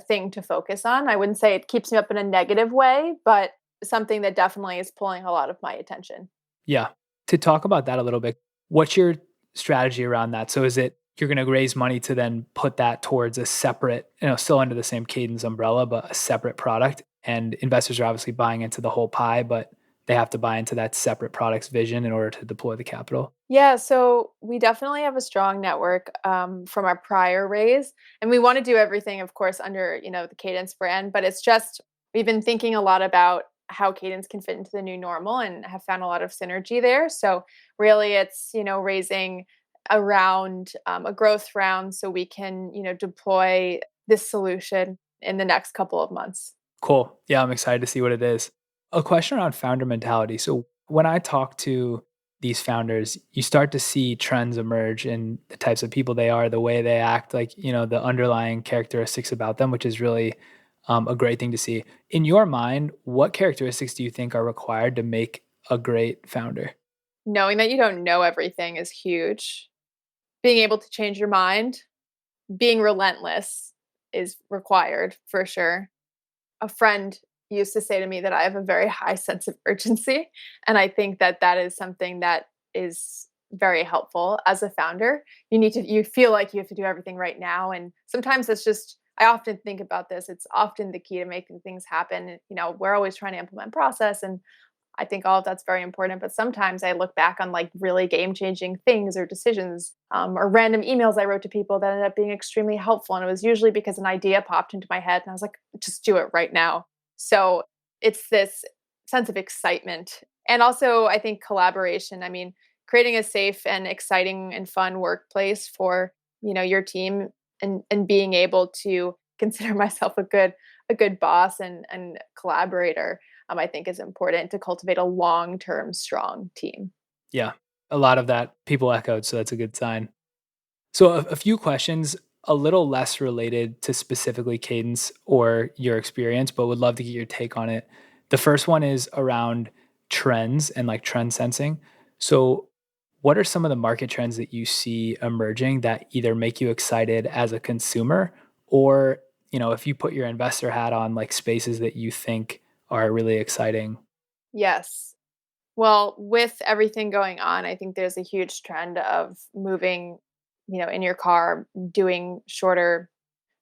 thing to focus on. I wouldn't say it keeps me up in a negative way, but something that definitely is pulling a lot of my attention. Yeah. To talk about that a little bit, what's your strategy around that? So is it you're going to raise money to then put that towards a separate, still under the same Cadence umbrella, but a separate product? And investors are obviously buying into the whole pie, but they have to buy into that separate product's vision in order to deploy the capital. Yeah, so we definitely have a strong network, from our prior raise, and we want to do everything, of course, under the Cadence brand. But it's just we've been thinking a lot about how Cadence can fit into the new normal, and have found a lot of synergy there. So really, it's raising around a growth round so we can deploy this solution in the next couple of months. Cool. Yeah, I'm excited to see what it is. A question around founder mentality. So when I talk to these founders, you start to see trends emerge in the types of people they are, the way they act, like, the underlying characteristics about them, which is really a great thing to see. In your mind, what characteristics do you think are required to make a great founder? knowing that you don't know everything is huge. Being able to change your mind, being relentless is required for sure. A friend used to say to me that I have a very high sense of urgency. And I think that that is something that is very helpful as a founder. You feel like you have to do everything right now. And sometimes it's just, I often think about this. It's often the key to making things happen. We're always trying to implement process, and I think all of that's very important. But sometimes I look back on like really game changing things or decisions, or random emails I wrote to people that ended up being extremely helpful. And it was usually because an idea popped into my head and I was like, just do it right now. So it's this sense of excitement. And also, I think collaboration. I mean, creating a safe and exciting and fun workplace for your team, and being able to consider myself a good boss and collaborator, I think is important to cultivate a long-term strong team. Yeah, a lot of that people echoed, so that's a good sign. So a few questions, a little less related to specifically Cadence or your experience, but would love to get your take on it. The first one is around trends and like trend sensing. So what are some of the market trends that you see emerging that either make you excited as a consumer, or, if you put your investor hat on, like spaces that you think are really exciting? Yes. Well, with everything going on, I think there's a huge trend of moving, in your car, doing shorter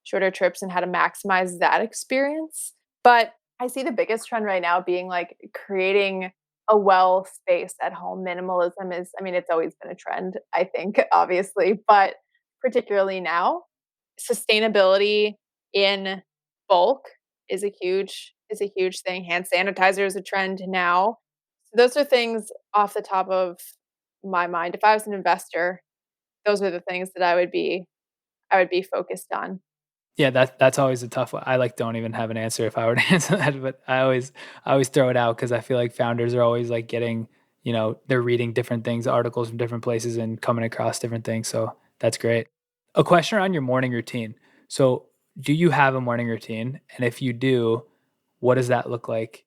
trips and how to maximize that experience. But I see the biggest trend right now being like creating a well space at home. Minimalism is, I mean, it's always been a trend, I think, obviously, but particularly now, sustainability in bulk is a huge thing. Hand sanitizer is a trend now. Those are things off the top of my mind. If I was an investor, those are the things that I would be focused on. Yeah, that's always a tough one. I like don't even have an answer if I were to answer that, but I always throw it out because I feel like founders are always like getting, they're reading different things, articles from different places and coming across different things. So that's great. A question around your morning routine. So do you have a morning routine? And if you do, what does that look like?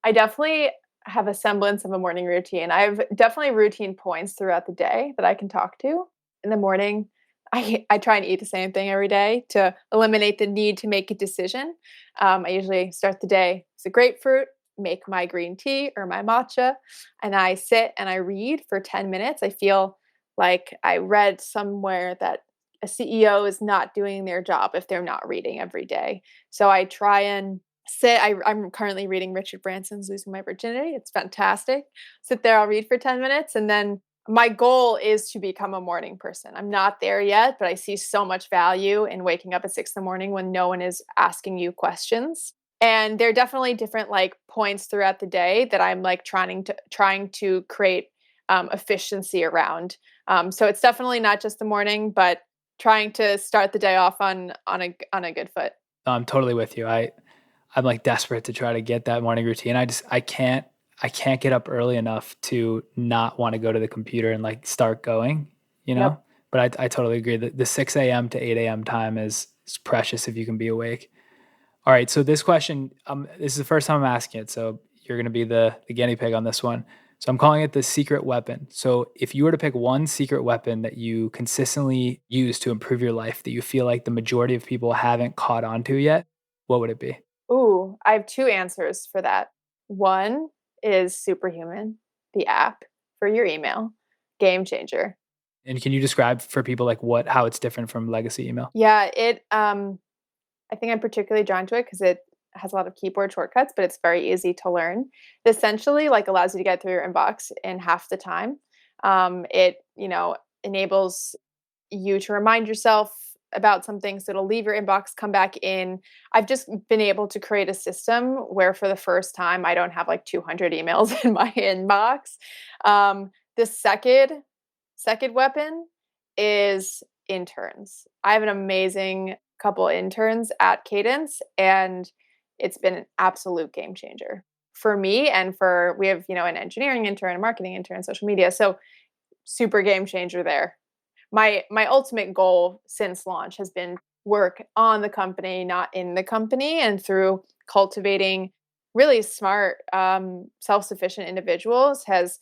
I definitely have a semblance of a morning routine. I've definitely routine points throughout the day that I can talk to. In the morning, I try and eat the same thing every day to eliminate the need to make a decision. I usually start the day with a grapefruit, make my green tea or my matcha, and I sit and I read for 10 minutes. I feel like I read somewhere that a CEO is not doing their job if they're not reading every day. So I try and I'm currently reading Richard Branson's Losing My Virginity. It's fantastic. Sit there, I'll read for 10 minutes, and then my goal is to become a morning person. I'm not there yet, but I see so much value in waking up at 6 in the morning when no one is asking you questions. And there are definitely different like points throughout the day that I'm like trying to create efficiency around. So it's definitely not just the morning, but trying to start the day off on a good foot. I'm totally with you. I'm like desperate to try to get that morning routine. I can't get up early enough to not want to go to the computer and like start going, you know? Yep. But I totally agree that the 6 a.m. to 8 a.m. time is precious if you can be awake. All right. So this question, this is the first time I'm asking it. So you're going to be the guinea pig on this one. So I'm calling it the secret weapon. So if you were to pick one secret weapon that you consistently use to improve your life that you feel like the majority of people haven't caught on to yet, what would it be? Ooh, I have 2 answers for that. One is Superhuman, the app for your email. Game changer. And can you describe for people like how it's different from legacy email? Yeah, I think I'm particularly drawn to it because it has a lot of keyboard shortcuts, but it's very easy to learn. It essentially, like, allows you to get through your inbox in half the time. It, enables you to remind yourself about something, so it'll leave your inbox, come back in. I've just been able to create a system where for the first time I don't have like 200 emails in my inbox. The second weapon is interns. I have an amazing couple interns at Cadence, and it's been an absolute game changer for me, and for we have, an engineering intern, a marketing intern, social media. So super game changer there. My ultimate goal since launch has been work on the company, not in the company, and through cultivating really smart, self-sufficient individuals has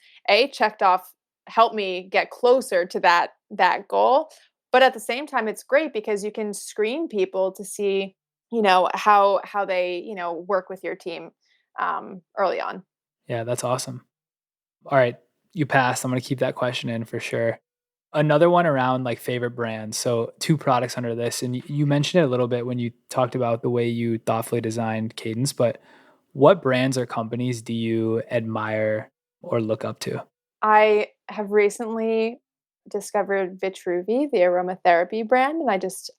checked off help me get closer to that goal. But at the same time, it's great because you can screen people to see, how they, work with your team early on. Yeah, that's awesome. All right, you passed. I'm gonna keep that question in for sure. Another one around like favorite brands. So two products under this, and you mentioned it a little bit when you talked about the way you thoughtfully designed Cadence. But what brands or companies do you admire or look up to? I have recently discovered Vitruvi, the aromatherapy brand, and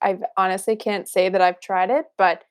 I honestly can't say that I've tried it, but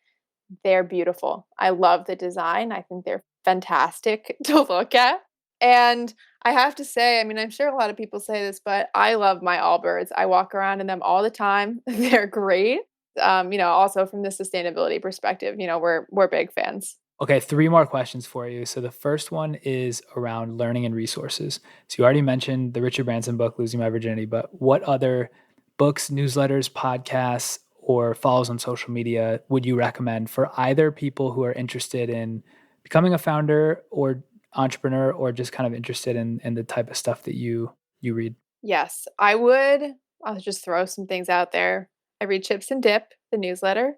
they're beautiful. I love the design. I think they're fantastic to look at. And I have to say, I mean, I'm sure a lot of people say this, but I love my Allbirds. I walk around in them all the time. They're great. Also from the sustainability perspective, we're big fans. Okay, three more questions for you. So the first one is around learning and resources. So you already mentioned the Richard Branson book, Losing My Virginity, but what other books, newsletters, podcasts, or follows on social media would you recommend for either people who are interested in becoming a founder or entrepreneur, or just kind of interested in the type of stuff that you read? Yes, I would. I'll just throw some things out there. I read Chips and Dip, the newsletter.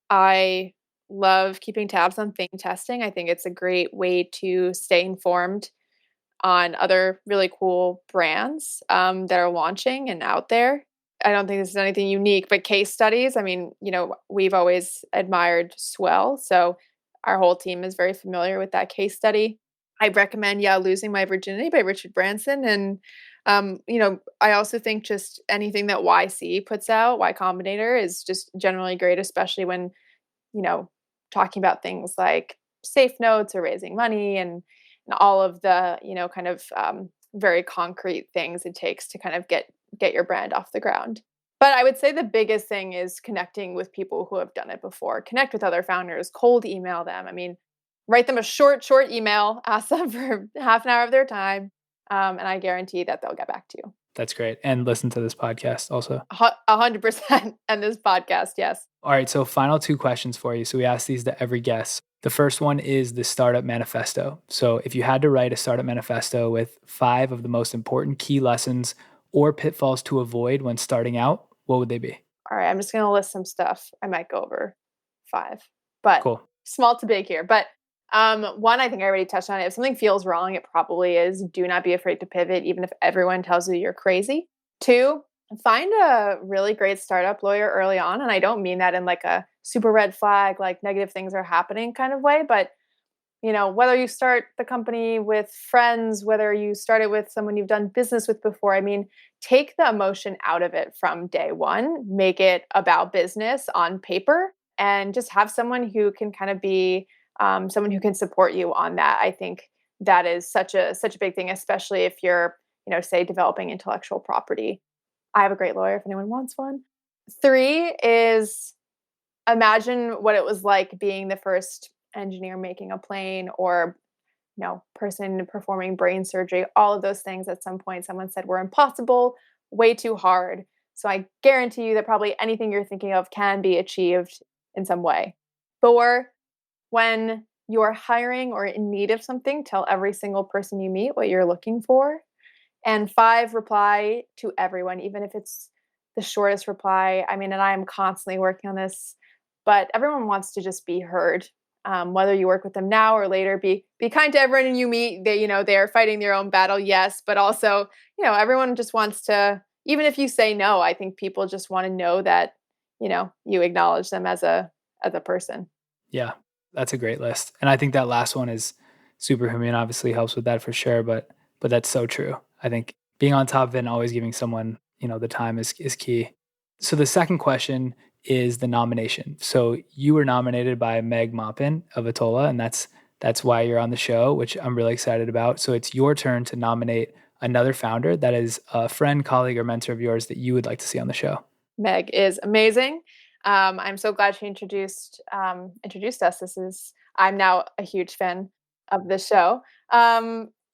I love keeping tabs on thing testing. I think it's a great way to stay informed on other really cool brands that are launching and out there. I don't think this is anything unique, but case studies. I mean, we've always admired Swell. So our whole team is very familiar with that case study. I recommend, Losing My Virginity by Richard Branson. And, I also think just anything that YC puts out, Y Combinator, is just generally great, especially when, talking about things like safe notes or raising money and all of the, kind of very concrete things it takes to kind of get your brand off the ground. But I would say the biggest thing is connecting with people who have done it before. Connect with other founders, cold email them. I mean, write them a short email, ask them for half an hour of their time, and I guarantee that they'll get back to you. That's great. And listen to this podcast also. 100%. And this podcast, yes. All right, so final two questions for you. So we ask these to every guest. The first one is the startup manifesto. So if you had to write a startup manifesto with 5 of the most important key lessons or pitfalls to avoid when starting out, what would they be? All right, I'm just going to list some stuff. I might go over 5, but Cool. Small to big here. But one, I think I already touched on it. If something feels wrong, it probably is. Do not be afraid to pivot, even if everyone tells you you're crazy. 2, find a really great startup lawyer early on. And I don't mean that in like a super red flag, like negative things are happening kind of way, but whether you start the company with friends, whether you start it with someone you've done business with before, I mean, take the emotion out of it from day one, make it about business on paper, and just have someone who can kind of be someone who can support you on that. I think that is such a big thing, especially if you're, say developing intellectual property. I have a great lawyer if anyone wants one. 3 is imagine what it was like being the first engineer making a plane, or person performing brain surgery. All of those things at some point someone said were impossible, way too hard. So I guarantee you that probably anything you're thinking of can be achieved in some way. 4, when you're hiring or in need of something, tell every single person you meet what you're looking for. And 5, reply to everyone, even if it's the shortest reply. I mean, and I am constantly working on this, but everyone wants to just be heard. Whether you work with them now or later, be kind to everyone you meet. They are fighting their own battle, yes, but also, everyone just wants to. Even if you say no, I think people just want to know that, you acknowledge them as a person. Yeah, that's a great list. And I think that last one is superhuman, obviously helps with that for sure, but that's so true. I think being on top of it and always giving someone, the time is key. So the second question is the nomination. So you were nominated by Meg Maupin of Atolla, and that's why you're on the show, which I'm really excited about. So it's your turn to nominate another founder that is a friend, colleague, or mentor of yours that you would like to see on the show. Meg is amazing. I'm so glad she introduced us. I'm now a huge fan of the show.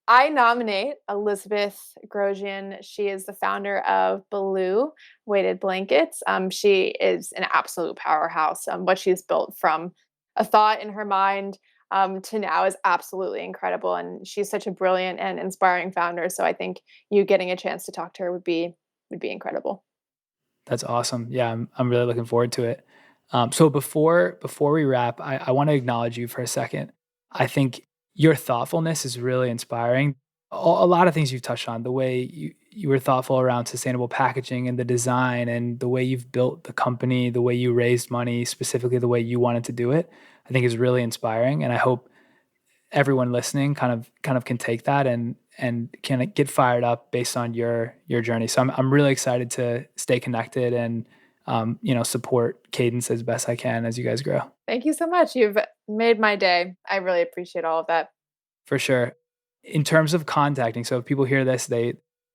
I nominate Elizabeth Grosjean. She is the founder of Baloo Weighted Blankets. She is an absolute powerhouse. What she's built from a thought in her mind to now is absolutely incredible. And she's such a brilliant and inspiring founder. So I think you getting a chance to talk to her would be incredible. That's awesome. Yeah, I'm really looking forward to it. So before we wrap, I want to acknowledge you for a second. I think your thoughtfulness is really inspiring. A lot of things you've touched on, the way you were thoughtful around sustainable packaging and the design, and the way you've built the company, the way you raised money, specifically the way you wanted to do it, I think is really inspiring. And I hope everyone listening kind of can take that and can get fired up based on your journey. So I'm really excited to stay connected and support Cadence as best I can as you guys grow. Thank you so much. You've made my day. I really appreciate all of that. For sure. In terms of contacting, so if people hear this, they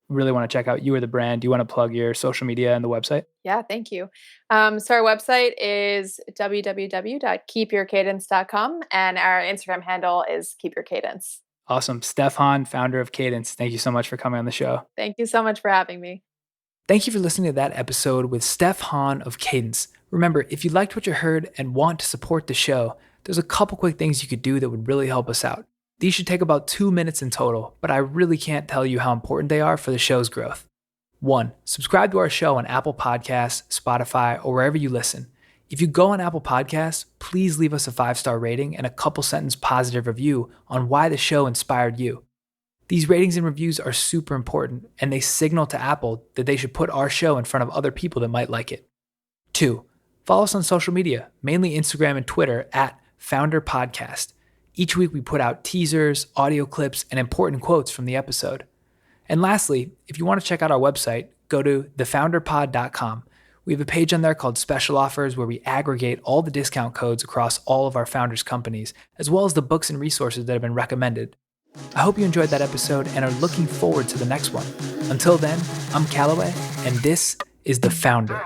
really want to check out you or the brand, do you want to plug your social media and the website? Yeah, thank you. So our website is www.keepyourcadence.com, and our Instagram handle is keepyourcadence. Awesome. Steph Hon, founder of Cadence. Thank you so much for coming on the show. Thank you so much for having me. Thank you for listening to that episode with Steph Hon of Cadence. Remember, if you liked what you heard and want to support the show, there's a couple quick things you could do that would really help us out. These should take about 2 minutes in total, but I really can't tell you how important they are for the show's growth. 1, subscribe to our show on Apple Podcasts, Spotify, or wherever you listen. If you go on Apple Podcasts, please leave us a 5-star rating and a couple sentence positive review on why the show inspired you. These ratings and reviews are super important, and they signal to Apple that they should put our show in front of other people that might like it. 2, follow us on social media, mainly Instagram and Twitter at Founder Podcast. Each week we put out teasers, audio clips, and important quotes from the episode. And lastly, if you want to check out our website, go to thefounderpod.com. We have a page on there called Special Offers where we aggregate all the discount codes across all of our founders' companies, as well as the books and resources that have been recommended. I hope you enjoyed that episode and are looking forward to the next one. Until then, I'm Kallaway, and this is The Founder.